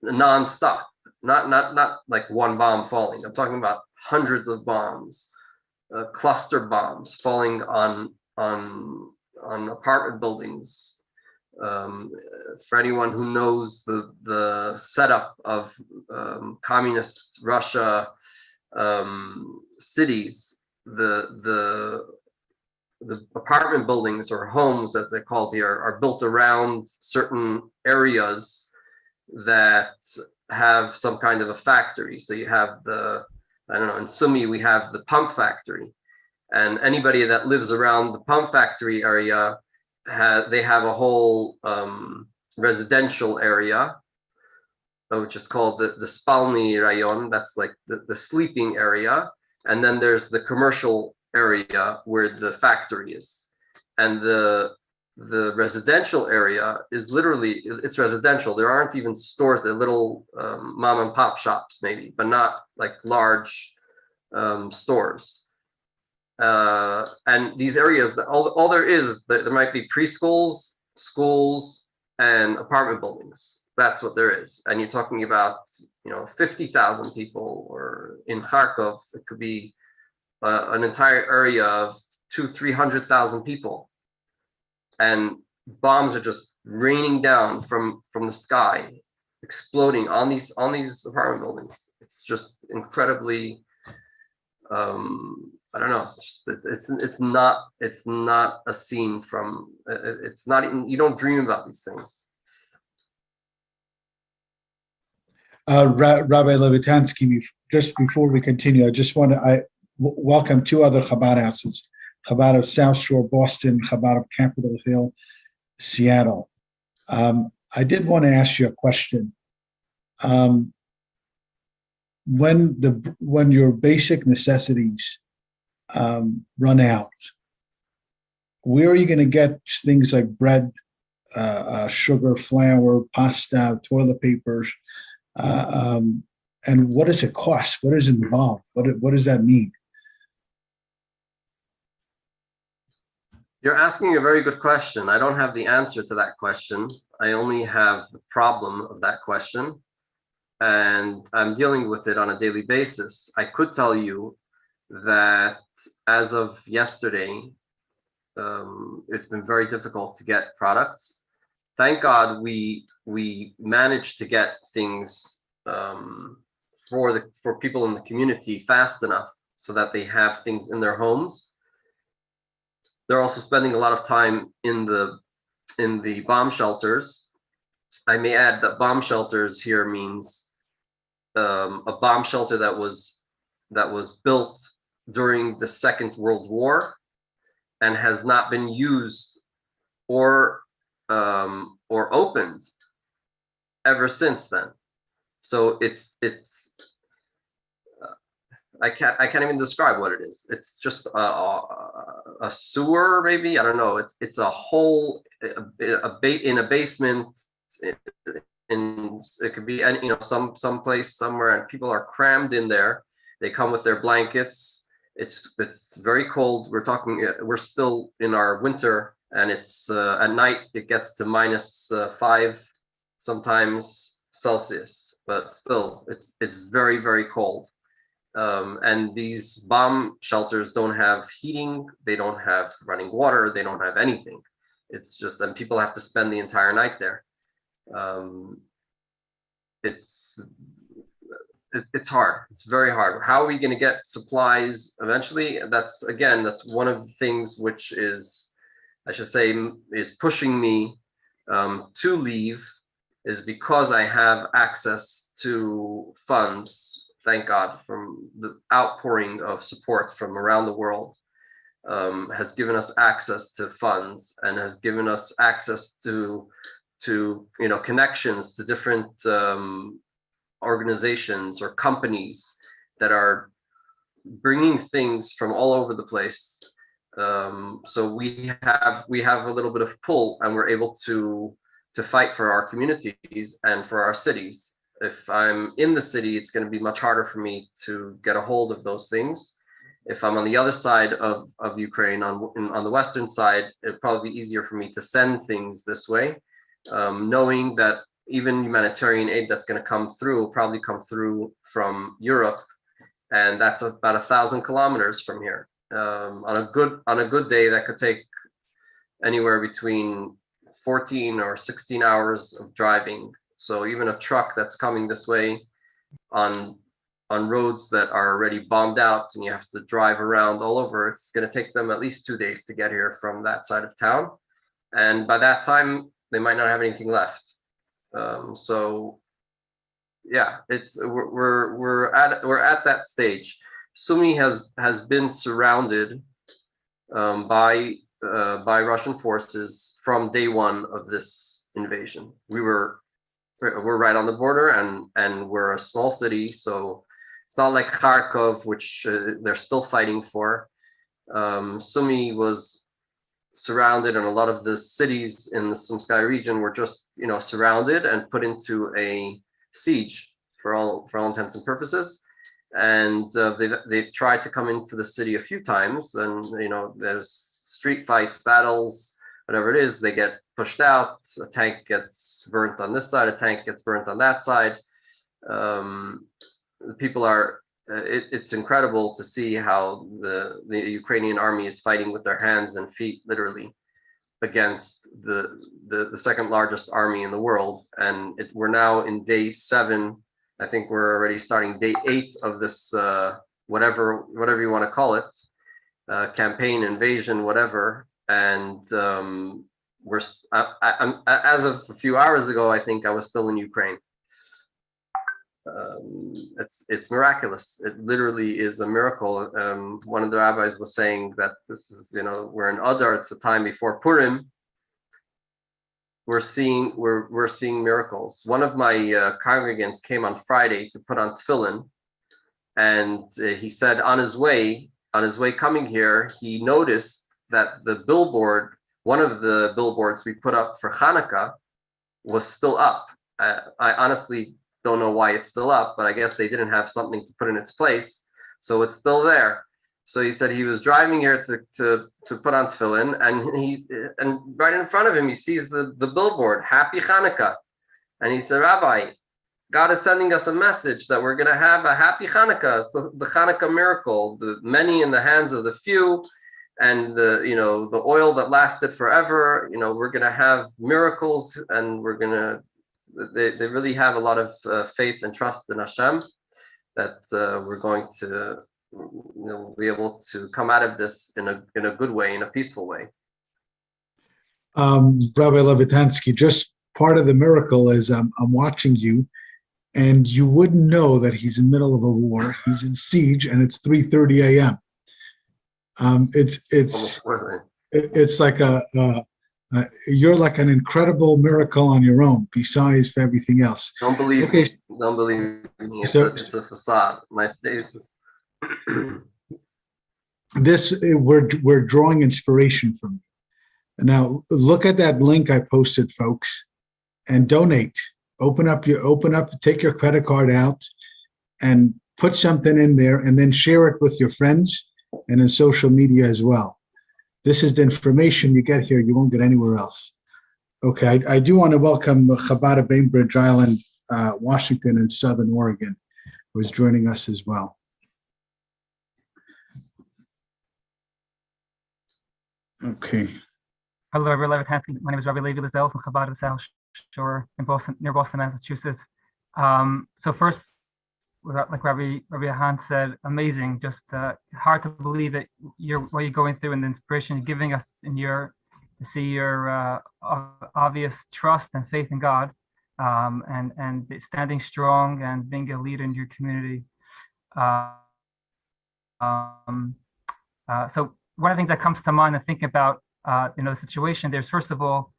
non-stop. Not like one bomb falling. I'm talking about hundreds of bombs, cluster bombs falling on apartment buildings. For anyone who knows the setup of communist Russia cities, the apartment buildings, or homes as they're called here, are built around certain areas that have some kind of a factory. So you have in Sumy we have the pump factory, and anybody that lives around the pump factory area, they have a whole residential area, which is called the Spalny Rayon. That's like the sleeping area, and then there's the commercial area where the factory is, and the residential area is literally, it's residential. There aren't even stores. They're little mom and pop shops maybe, but not like large stores. And these areas, all there is, there might be preschools, schools, and apartment buildings. That's what there is. And you're talking about 50,000 people, or in Kharkov it could be an entire area of 200,000-300,000 people. And bombs are just raining down from the sky. exploding on these apartment buildings. It's just incredibly, I don't know. It's not a scene from. It's not even, you don't dream about these things. Rabbi Levitansky, just before we continue, I just want to welcome two other Chabad houses, Chabad of South Shore, Boston, Chabad of Capitol Hill, Seattle. I did want to ask you a question. When your basic necessities run out, where are you going to get things like bread, sugar, flour, pasta, toilet papers? And what does it cost? What is involved? What does that mean? You're asking a very good question. I don't have the answer to that question. I only have the problem of that question, and I'm dealing with it on a daily basis. I could tell you that as of yesterday, it's been very difficult to get products. Thank God we managed to get things for people in the community fast enough so that they have things in their homes. They're also spending a lot of time in the bomb shelters. I may add that bomb shelters here means a bomb shelter that was built during the Second World War and has not been used or opened ever since then. So it's I can't even describe what it is. It's just a sewer, maybe. I don't know. It's a hole in a basement. It could be any, some place somewhere, and people are crammed in there. They come with their blankets. It's very cold. We're still in our winter, and it's at night it gets to -5 sometimes Celsius, but still it's very, very cold. And these bomb shelters don't have heating, they don't have running water, they don't have anything. It's just, and people have to spend the entire night there. It's hard. It's very hard. How are we going to get supplies eventually? That's one of the things which is, I should say, is pushing me to leave, is because I have access to funds. Thank God, from the outpouring of support from around the world, has given us access to funds and has given us access to connections to different organizations or companies that are bringing things from all over the place. So we have a little bit of pull, and we're able to fight for our communities and for our cities. If I'm in the city, it's going to be much harder for me to get a hold of those things. If I'm on the other side of Ukraine, on the western side, it'd probably be easier for me to send things this way, knowing that even humanitarian aid that's going to come through will probably come through from Europe, and that's about 1,000 kilometers from here. On a good day, that could take anywhere between 14 or 16 hours of driving. So even a truck that's coming this way on roads that are already bombed out and you have to drive around all over, it's going to take them at least 2 days to get here from that side of town. And by that time, they might not have anything left. So yeah, we're at that stage. Sumy has been surrounded by Russian forces from day one of this invasion. We're right on the border, and we're a small city, so it's not like Kharkov, which they're still fighting for. Sumy was surrounded, and a lot of the cities in the Sumskai region were just surrounded and put into a siege for all intents and purposes. And they've tried to come into the city a few times, and there's street fights, battles, whatever it is. They get pushed out. A tank gets burnt on this side, a tank gets burnt on that side. People are. It's incredible to see how the Ukrainian army is fighting with their hands and feet, literally. against the second largest army in the world. And we're now in day 7. I think we're already starting day 8 of this, whatever you want to call it, campaign, invasion, whatever. And as of a few hours ago, I think I was still in Ukraine. It's miraculous. It literally is a miracle. One of the rabbis was saying that this is, we're in Adar. It's the time before Purim. We're seeing miracles. One of my congregants came on Friday to put on tefillin, and he said on his way coming here, he noticed that the billboard, one of the billboards we put up for Hanukkah, was still up. I honestly don't know why it's still up, but I guess they didn't have something to put in its place, so it's still there. So he said he was driving here to put on tefillin, and right in front of him he sees the billboard, Happy Hanukkah, and he said, Rabbi, God is sending us a message that we're going to have a happy Hanukkah. It's the Hanukkah miracle, the many in the hands of the few, and the oil that lasted forever. We're going to have miracles, and they really have a lot of faith and trust in Hashem that we're going to be able to come out of this in a good way, in a peaceful way. Rabbi Levitansky, just part of the miracle is I'm watching you, and you wouldn't know that he's in the middle of a war. He's in siege, and it's 3:30 a.m. It's like you're like an incredible miracle on your own, besides everything else. Don't believe Okay. me. Don't believe me. It's a facade. My face is. We're drawing inspiration from you. Now look at that link I posted, folks, and donate. Open up, take your credit card out and put something in there, and then share it with your friends and in social media as well. This is the information you get here. You won't get anywhere else. Okay, I do want to welcome Chabad of Bainbridge Island, Washington, and Southern Oregon, who is joining us as well. Okay. Hello, Rabbi Levitansky. My name is Rabbi Levi Lizell from Chabad of the South Shore in Boston, near Boston, Massachusetts. So first, like Rabbi Han said, amazing. Just hard to believe that what you're going through and the inspiration you're giving us to see your obvious trust and faith in God, and standing strong and being a leader in your community. So one of the things that comes to mind and think about the situation, there's first of all,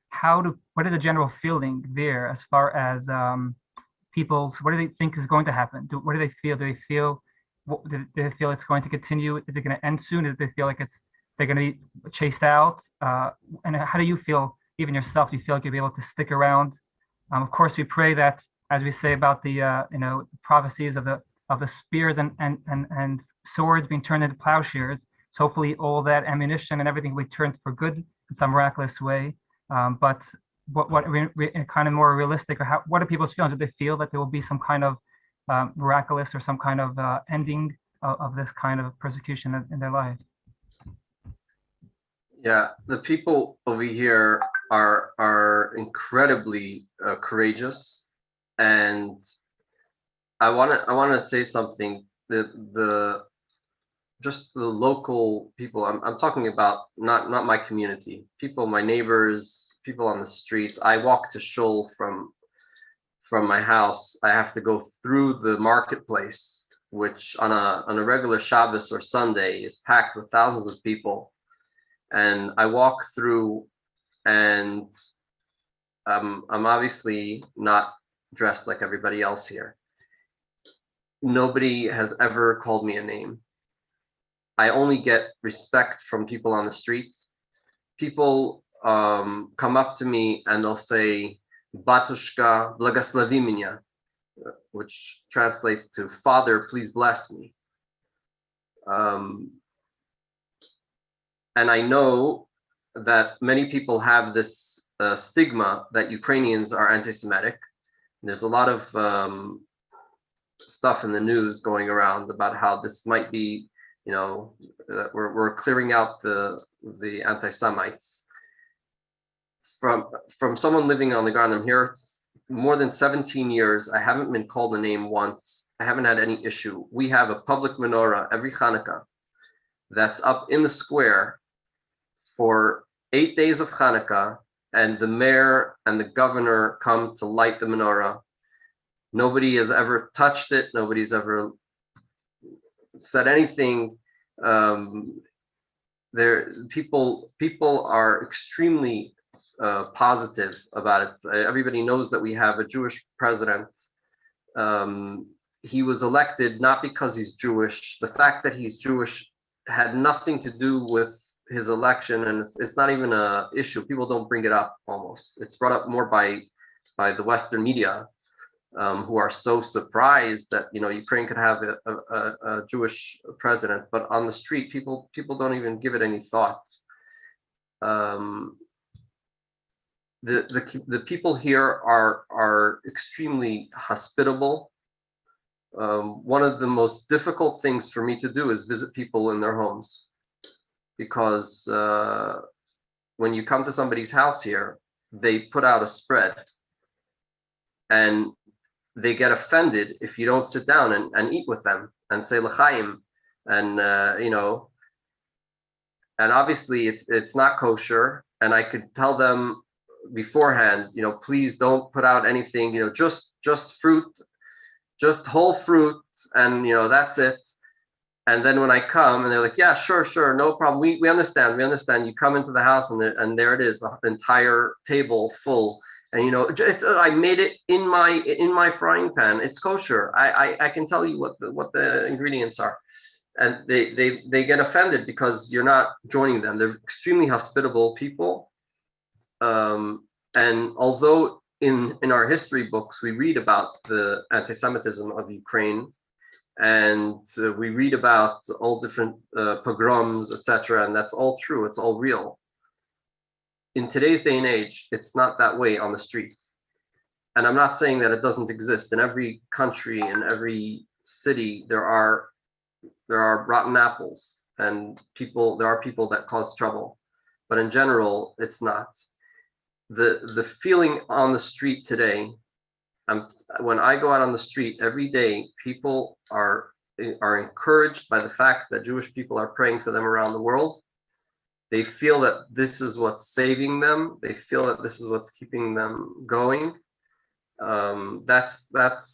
what is the general feeling there as far as what do they think is going to happen? What do they feel? Do they feel it's going to continue? Is it going to end soon? Do they feel like they're going to be chased out? And how do you feel, even yourself? Do you feel like you'll be able to stick around? Of course, we pray that, as we say about the prophecies of the spears and swords being turned into plowshares. So hopefully, all that ammunition and everything will be turned for good in some miraculous way. But what kind of more realistic, or what are people's feelings? Do they feel that there will be some kind of miraculous or some kind of ending of this kind of persecution in their life? Yeah, the people over here are incredibly courageous, and I want to say something. Just the local people. I'm talking about not my community. People, my neighbors, people on the street. I walk to shul from my house. I have to go through the marketplace, which on a regular Shabbos or Sunday is packed with thousands of people. And I walk through, and I'm obviously not dressed like everybody else here. Nobody has ever called me a name. I only get respect from people on the street. People come up to me and they'll say, Batushka, blagoslavi меня, which translates to, Father, please bless me. And I know that many people have this stigma that Ukrainians are anti-Semitic. There's a lot of stuff in the news going around about how this might be, that we're clearing out the anti-Semites. from someone living on the ground. I'm here more than 17 years. I haven't been called a name once. I haven't had any issue. We have a public menorah every Hanukkah that's up in the square for 8 days of Hanukkah, and the mayor and the governor come to light the menorah. Nobody has ever touched it. Nobody's ever said anything. People are extremely positive about it. Everybody knows that we have a Jewish president. He was elected not because he's Jewish. The fact that he's Jewish had nothing to do with his election, and it's not even a issue. People don't bring it up almost. It's brought up more by the Western media, who are so surprised that Ukraine could have a Jewish president. But on the street, people don't even give it any thought. The people here are extremely hospitable. One of the most difficult things for me to do is visit people in their homes, because when you come to somebody's house here, they put out a spread, and they get offended if you don't sit down and eat with them and say l'chaim, and and obviously it's not kosher, and I could tell them beforehand, please don't put out anything, just fruit, just whole fruit, and that's it. And then when I come and they're like, yeah, sure, no problem, we understand. You come into the house and there it is, an entire table full. And I made it in my frying pan. It's kosher. I can tell you what the ingredients are, and they get offended because you're not joining them. They're extremely hospitable people, and although in our history books we read about the anti-Semitism of Ukraine, and we read about all different pogroms, etc., and that's all true. It's all real. In today's day and age, it's not that way on the streets. And I'm not saying that it doesn't exist. In every country, in every city, there are rotten apples, and there are people that cause trouble. But in general, it's not. The feeling on the street today, when I go out on the street every day, people are encouraged by the fact that Jewish people are praying for them around the world. They feel that this is what's saving them. They feel that this is what's keeping them going. That's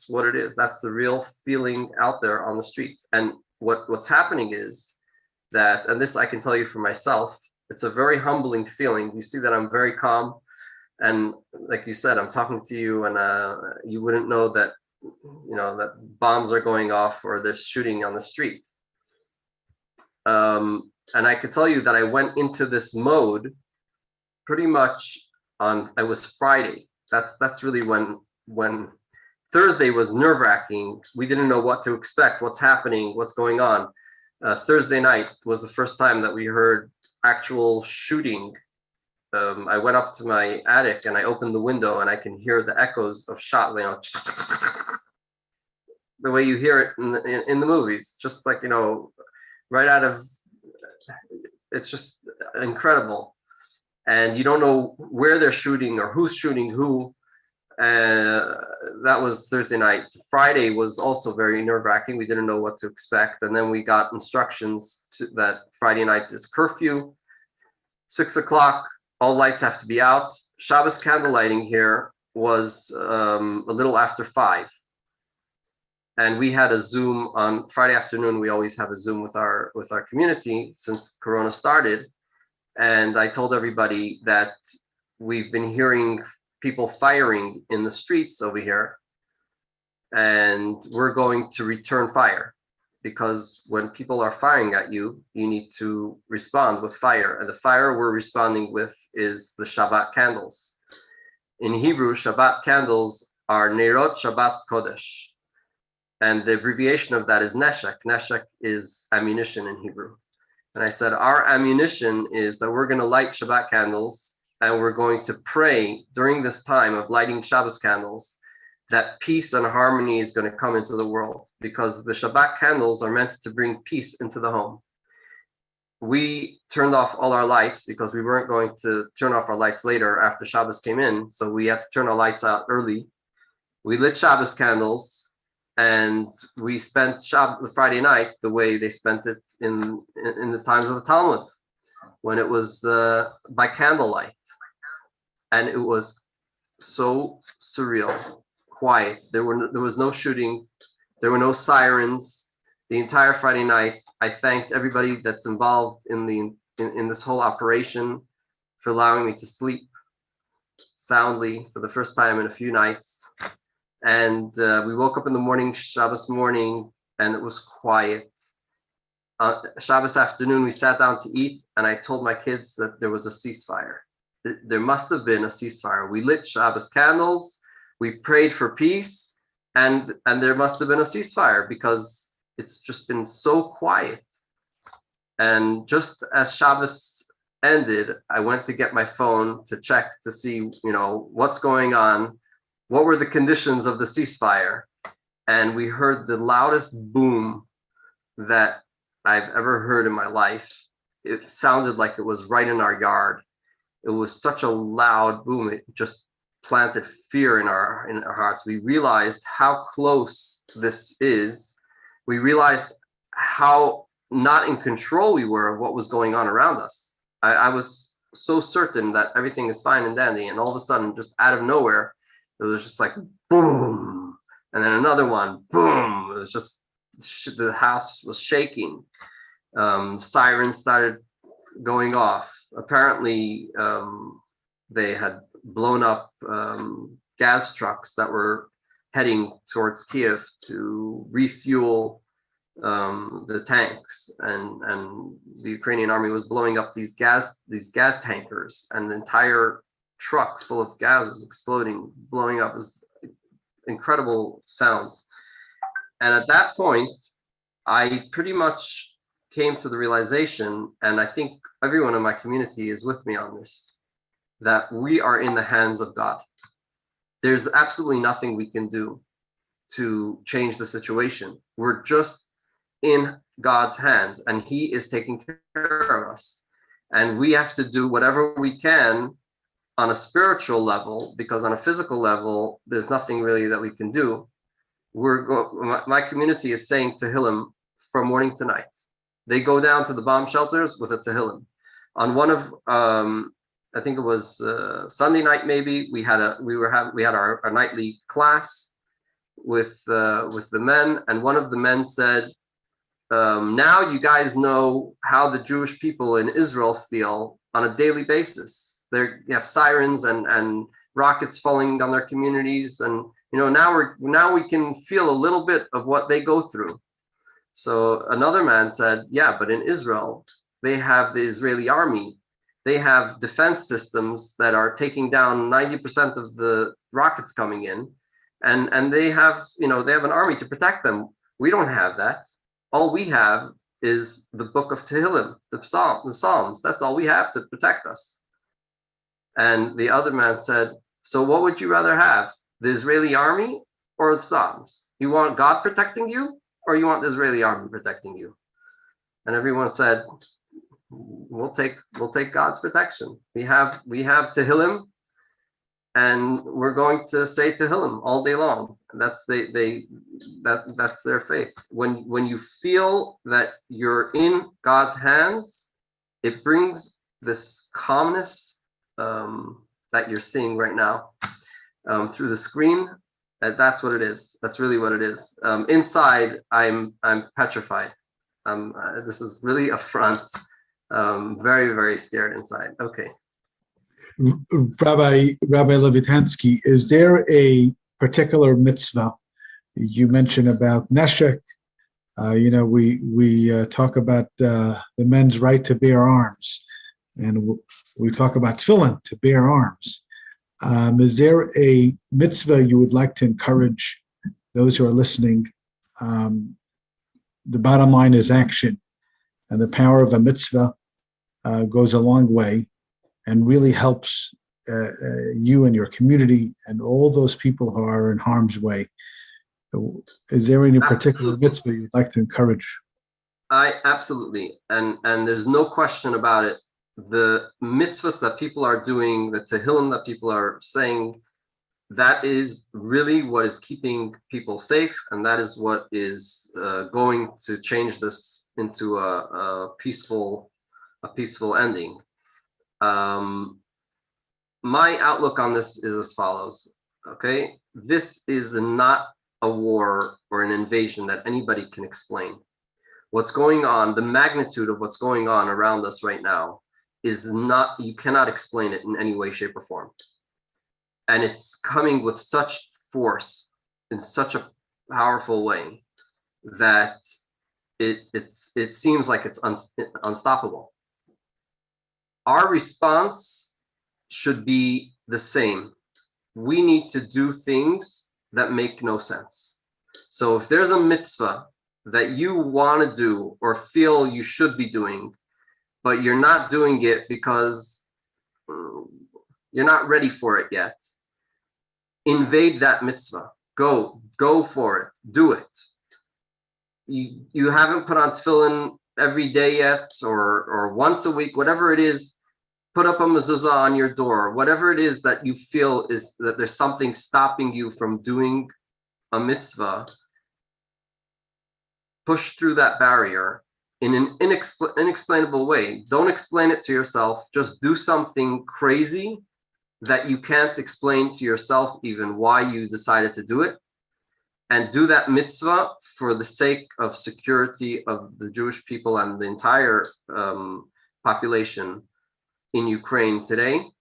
what it is. That's the real feeling out there on the street. And what's happening is that, and this I can tell you for myself, it's a very humbling feeling. You see that I'm very calm, and like you said, I'm talking to you, and you wouldn't know that that bombs are going off or there's shooting on the street. And I could tell you that I went into this mode pretty much it was Friday. That's really when Thursday was nerve-wracking. We didn't know what to expect, what's happening, what's going on. Thursday night was the first time that we heard actual shooting. I went up to my attic and I opened the window and I can hear the echoes of shot, the way you hear it in the movies, just like, right out of, it's just incredible. And you don't know where they're shooting or who's shooting who. That was Thursday night. Friday was also very nerve-wracking. We didn't know what to expect. And then we got instructions that Friday night is curfew, 6 o'clock, all lights have to be out. Shabbos candle lighting here was a little after 5. And we had a Zoom on Friday afternoon. We always have a Zoom with our community since Corona started. And I told everybody that we've been hearing people firing in the streets over here, and we're going to return fire, because when people are firing at you, you need to respond with fire. And the fire we're responding with is the Shabbat candles. In Hebrew, Shabbat candles are Neirot Shabbat Kodesh. And the abbreviation of that is Neshek. Neshek is ammunition in Hebrew. And I said, our ammunition is that we're going to light Shabbat candles, and we're going to pray during this time of lighting Shabbos candles that peace and harmony is going to come into the world, because the Shabbat candles are meant to bring peace into the home. we turned off all our lights because we weren't going to turn off our lights later after Shabbos came in. So we had to turn our lights out early. We lit Shabbos candles, and we spent the Friday night the way they spent it in the times of the Talmud, when it was by candlelight. And it was so surreal, quiet. There was no shooting. There were no sirens. The entire Friday night, I thanked everybody that's involved in this whole operation for allowing me to sleep soundly for the first time in a few nights. And we woke up in the morning, Shabbos morning, and it was quiet. Shabbos afternoon, we sat down to eat, and I told my kids that there was a ceasefire. There must have been a ceasefire. We lit Shabbos candles, we prayed for peace, and there must have been a ceasefire, because it's just been so quiet. And just as Shabbos ended, I went to get my phone to check to see, what's going on. What were the conditions of the ceasefire? And we heard the loudest boom that I've ever heard in my life. It sounded like it was right in our yard. It was such a loud boom. It just planted fear in our hearts. We realized how close this is. We realized how not in control we were of what was going on around us. I was so certain that everything is fine and dandy, and all of a sudden, just out of nowhere, it was just like boom, and then another one, boom. It was just, the house was shaking. Sirens started going off. Apparently, they had blown up gas trucks that were heading towards Kiev to refuel the tanks, and the Ukrainian army was blowing up these gas tankers, and the entire truck full of gas was exploding, blowing up. It was incredible sounds. And at that point, I pretty much came to the realization, and I think everyone in my community is with me on this, that we are in the hands of God. There's absolutely nothing we can do to change the situation. We're just in God's hands, and He is taking care of us. And we have to do whatever we can on a spiritual level, because on a physical level, there's nothing really that we can do. My community is saying Tehillim from morning to night. They go down to the bomb shelters with a Tehillim. On one of, I think it was Sunday night, maybe, we had our nightly class with the men, and one of the men said, now you guys know how the Jewish people in Israel feel on a daily basis. You have sirens and rockets falling on their communities, and now we can feel a little bit of what they go through. So another man said, yeah, but in Israel, they have the Israeli army. They have defense systems that are taking down 90% of the rockets coming in, and they have an army to protect them. We don't have that. All we have is the book of Tehillim, the Psalms. That's all we have to protect us. And the other man said, so what would you rather have, the Israeli army or the Psalms? You want God protecting you, or you want the Israeli army protecting you? And everyone said, we'll take God's protection. We have Tehillim, and we're going to say Tehillim all day long. That's that's their faith. When you feel that you're in God's hands, it brings this calmness that you're seeing right now through the screen. That's what it is. That's really what it is. Inside, I'm petrified. This is really a front. Very, very scared inside. Okay. Rabbi Levitansky, is there a particular mitzvah? You mentioned about neshek. We talk about the men's right to bear arms, and we talk about tefillin, to bear arms. Is there a mitzvah you would like to encourage those who are listening? The bottom line is action, and the power of a mitzvah goes a long way and really helps you and your community and all those people who are in harm's way. Is there any particular mitzvah you'd like to encourage? I absolutely, and there's no question about it. The mitzvahs that people are doing, the tehillim that people are saying, that is really what is keeping people safe, and that is what is going to change this into a peaceful ending. My outlook on this is as follows. Okay, this is not a war or an invasion that anybody can explain. What's going on, the magnitude of what's going on around us right now is not, you cannot explain it in any way, shape, or form. And it's coming with such force in such a powerful way that it seems like it's unstoppable. Our response should be the same. We need to do things that make no sense. So if there's a mitzvah that you want to do or feel you should be doing, but you're not doing it because you're not ready for it yet, invade that mitzvah. Go for it. Do it. You haven't put on tefillin every day yet, or once a week, whatever it is. Put up a mezuzah on your door. Whatever it is that you feel is that there's something stopping you from doing a mitzvah, push through that barrier in an inexplainable way. Don't explain it to yourself. Just do something crazy that you can't explain to yourself even why you decided to do it, and do that mitzvah for the sake of security of the Jewish people and the entire population in Ukraine today.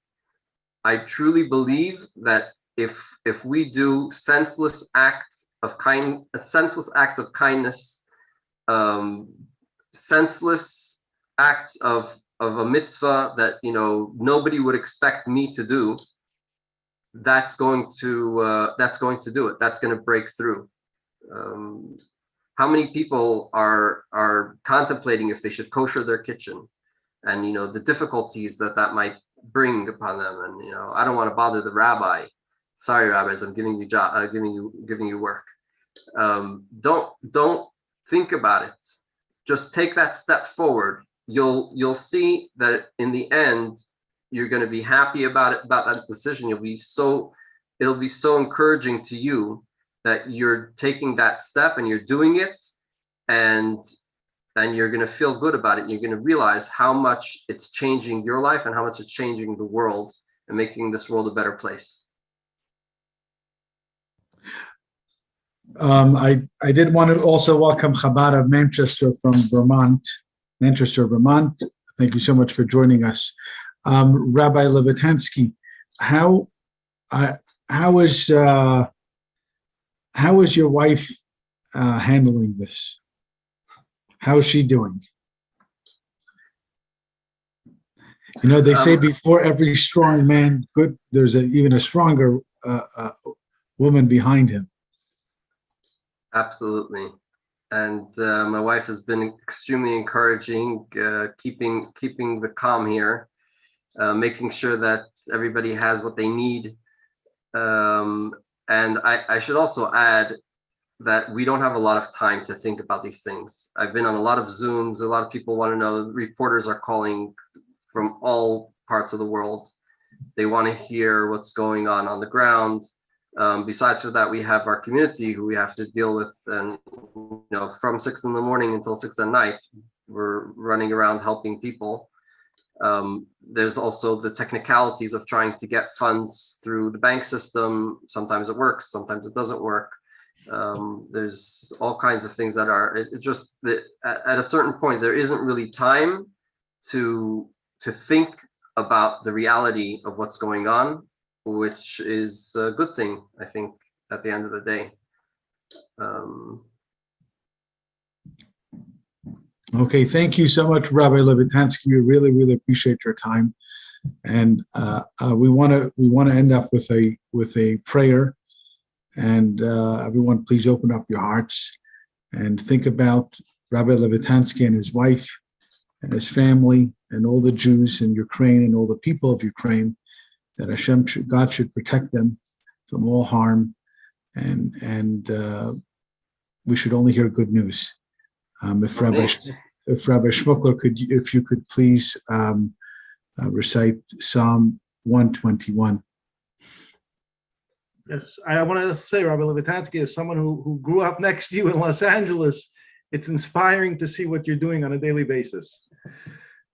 I truly believe that if we do senseless acts of kindness, senseless acts of a mitzvah that nobody would expect me to do, that's going to do it. That's going to break through. How many people are contemplating if they should kosher their kitchen, and the difficulties that might bring upon them, and I don't want to bother the rabbi. Sorry, rabbis, I'm giving you work. Don't think about it. Just take that step forward. You'll see that in the end, you're going to be happy about that decision. It'll be so encouraging to you that you're taking that step and you're doing it, and you're going to feel good about it. You're going to realize how much it's changing your life and how much it's changing the world and making this world a better place. I did want to also welcome Chabad of Manchester from Vermont. Manchester, Vermont. Thank you so much for joining us. Rabbi Levitansky, how is your wife handling this? How is she doing? They say before every strong man, there's even a stronger woman behind him. Absolutely. And my wife has been extremely encouraging, keeping the calm here, making sure that everybody has what they need. And I should also add that we don't have a lot of time to think about these things. I've been on a lot of Zooms. A lot of people want to know. Reporters are calling from all parts of the world. They want to hear what's going on the ground. Besides for that, we have our community who we have to deal with, and from 6 in the morning until 6 at night, we're running around helping people. There's also the technicalities of trying to get funds through the bank system. Sometimes it works, sometimes it doesn't work. There's all kinds of things that are just that at a certain point there isn't really time to think about the reality of what's going on, which is a good thing, I think, at the end of the day. Okay, thank you so much, Rabbi Levitansky. We really, really appreciate your time, and we want to end up with a prayer. And everyone, please open up your hearts and think about Rabbi Levitansky and his wife and his family and all the Jews in Ukraine and all the people of Ukraine, that God should protect them from all harm, and we should only hear good news. If if Rabbi Schmuckler if you could please recite Psalm 121. Yes, I want to say, Rabbi Levitansky, as someone who grew up next to you in Los Angeles, it's inspiring to see what you're doing on a daily basis.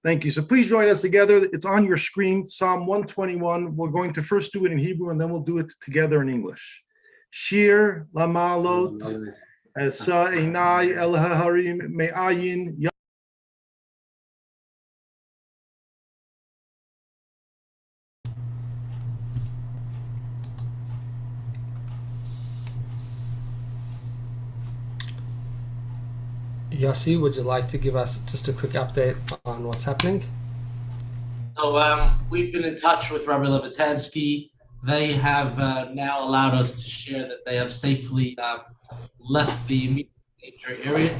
Thank you. So please join us together. It's on your screen, Psalm 121. We're going to first do it in Hebrew, and then we'll do it together in English. Shir lamalot esa einai el haharim me'ayin. Yossi, would you like to give us just a quick update on what's happening? So we've been in touch with Rabbi Levitansky. They have now allowed us to share that they have safely left the immediate danger area.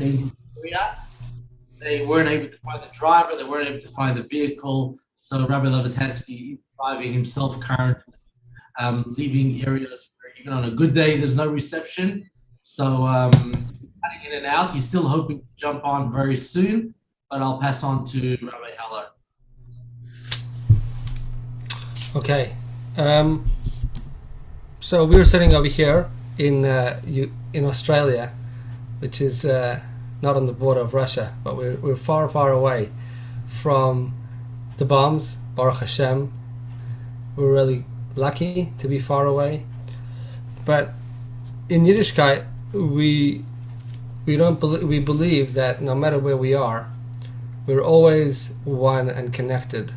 They weren't able to find the driver. They weren't able to find the vehicle. So Rabbi Levitansky is driving himself currently, leaving areas where even on a good day, there's no reception. So heading in and out. He's still hoping to jump on very soon, but I'll pass on to Rabbi Heller. Okay. So we're sitting over here in Australia, which is not on the border of Russia, but we're far, far away from the bombs. Baruch Hashem. We're really lucky to be far away. But in Yiddishkeit, we believe that no matter where we are, we're always one and connected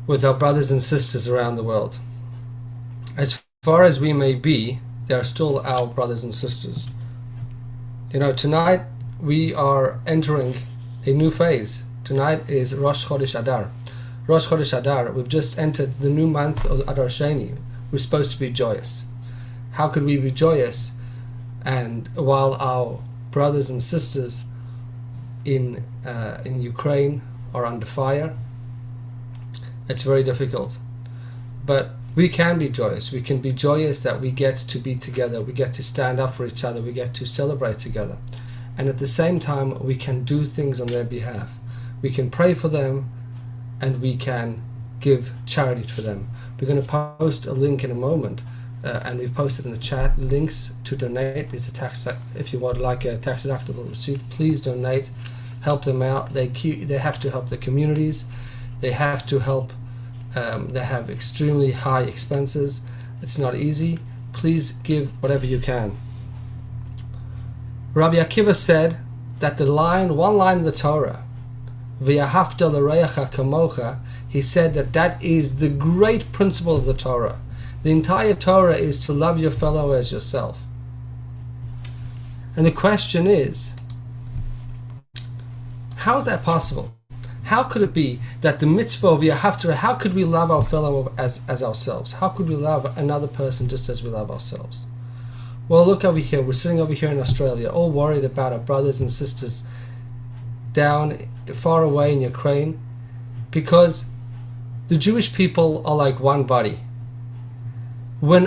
with our brothers and sisters around the world. As far as we may be, they are still our brothers and sisters. You know, tonight we are entering a new phase. Tonight is Rosh Chodesh Adar. Rosh Chodesh Adar, we've just entered the new month of Adar Sheni. We're supposed to be joyous. How could we be joyous and while our brothers and sisters in Ukraine are under fire? It's very difficult. But we can be joyous. We can be joyous that we get to be together. We get to stand up for each other. We get to celebrate together. And at the same time, we can do things on their behalf. We can pray for them and we can give charity to them. We're going to post a link in a moment, and we've posted in the chat links to donate. It's a tax, if you would like a tax deductible receipt, please donate, help them out. They have to help the communities. They have to help. They have extremely high expenses. It's not easy. Please give whatever you can. Rabbi Akiva said that one line in the Torah, V'yahavta l'reacha kamocha, he said that is the great principle of the Torah. The entire Torah is to love your fellow as yourself. And the question is, how is that possible? How could it be that the mitzvah of Yahavta, how could we love our fellow as ourselves? How could we love another person just as we love ourselves? Well, look over here. We're sitting over here in Australia, all worried about our brothers and sisters down far away in Ukraine, because the Jewish people are like one body. When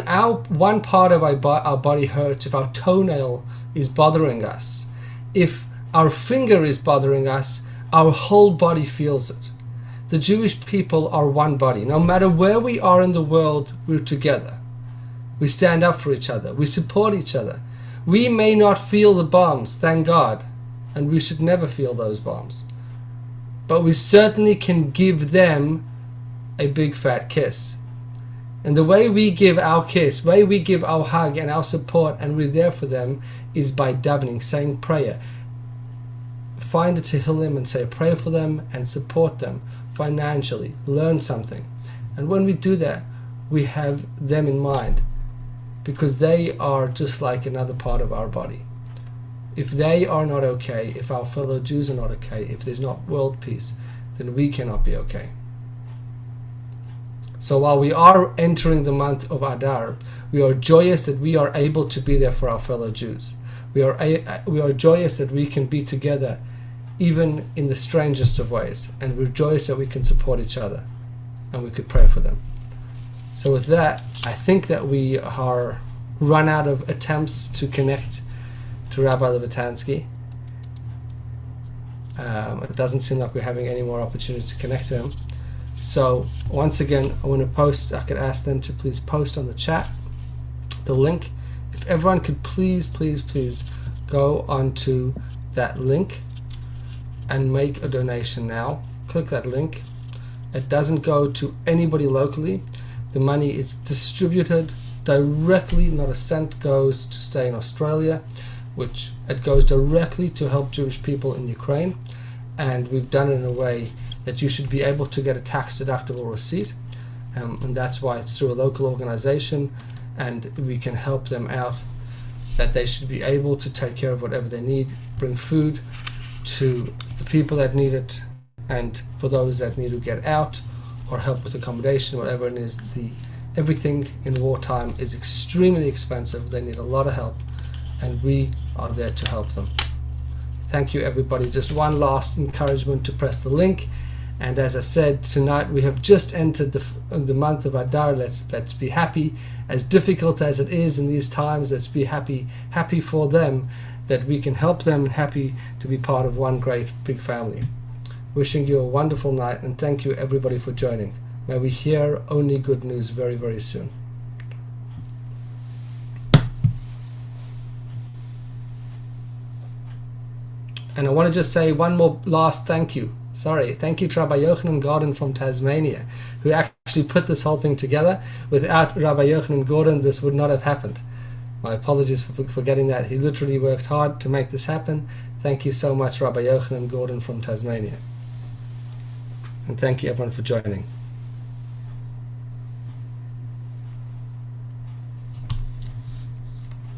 one part of our body hurts, if our toenail is bothering us, if our finger is bothering us, our whole body feels it. The Jewish people are one body. No matter where we are in the world, we're together. We stand up for each other. We support each other. We may not feel the bombs, thank God, and we should never feel those bombs. But we certainly can give them a big fat kiss. And the way we give our kiss, the way we give our hug and our support, and we're there for them, is by davening, saying prayer. Find a Tehillim and say a prayer for them and support them financially. Learn something. And when we do that, we have them in mind, because they are just like another part of our body. If they are not okay, if our fellow Jews are not okay, if there's not world peace, then we cannot be okay. So while we are entering the month of Adar, we are joyous that we are able to be there for our fellow Jews. We are joyous that we can be together even in the strangest of ways, and we're joyous that we can support each other and we could pray for them. So with that, I think that we are run out of attempts to connect to Rabbi Levitansky. It doesn't seem like we're having any more opportunities to connect to him. So once again, I want to post, I could ask them to please post on the chat the link. If everyone could please go onto that link and make a donation now. Click that link. It doesn't go to anybody locally. The money is distributed directly, not a cent goes to stay in Australia, which it goes directly to help Jewish people in Ukraine. And we've done it in a way that you should be able to get a tax deductible receipt. And that's why it's through a local organization, and we can help them out, that they should be able to take care of whatever they need, bring food to the people that need it, and for those that need to get out or help with accommodation, whatever it is. Everything in wartime is extremely expensive. They need a lot of help, and we are there to help them. Thank you, everybody. Just one last encouragement to press the link. And as I said, tonight we have just entered the month of Adar. Let's be happy. As difficult as it is in these times, let's be happy for them, that we can help them, and happy to be part of one great big family. Wishing you a wonderful night, and thank you everybody for joining. May we hear only good news very, very soon. And I want to just say one more last thank you. Thank you to Rabbi Yochanan Gordon from Tasmania, who actually put this whole thing together. Without Rabbi Yochanan Gordon, this would not have happened. My apologies for forgetting that. He literally worked hard to make this happen. Thank you so much, Rabbi Yochanan Gordon from Tasmania. And thank you everyone for joining.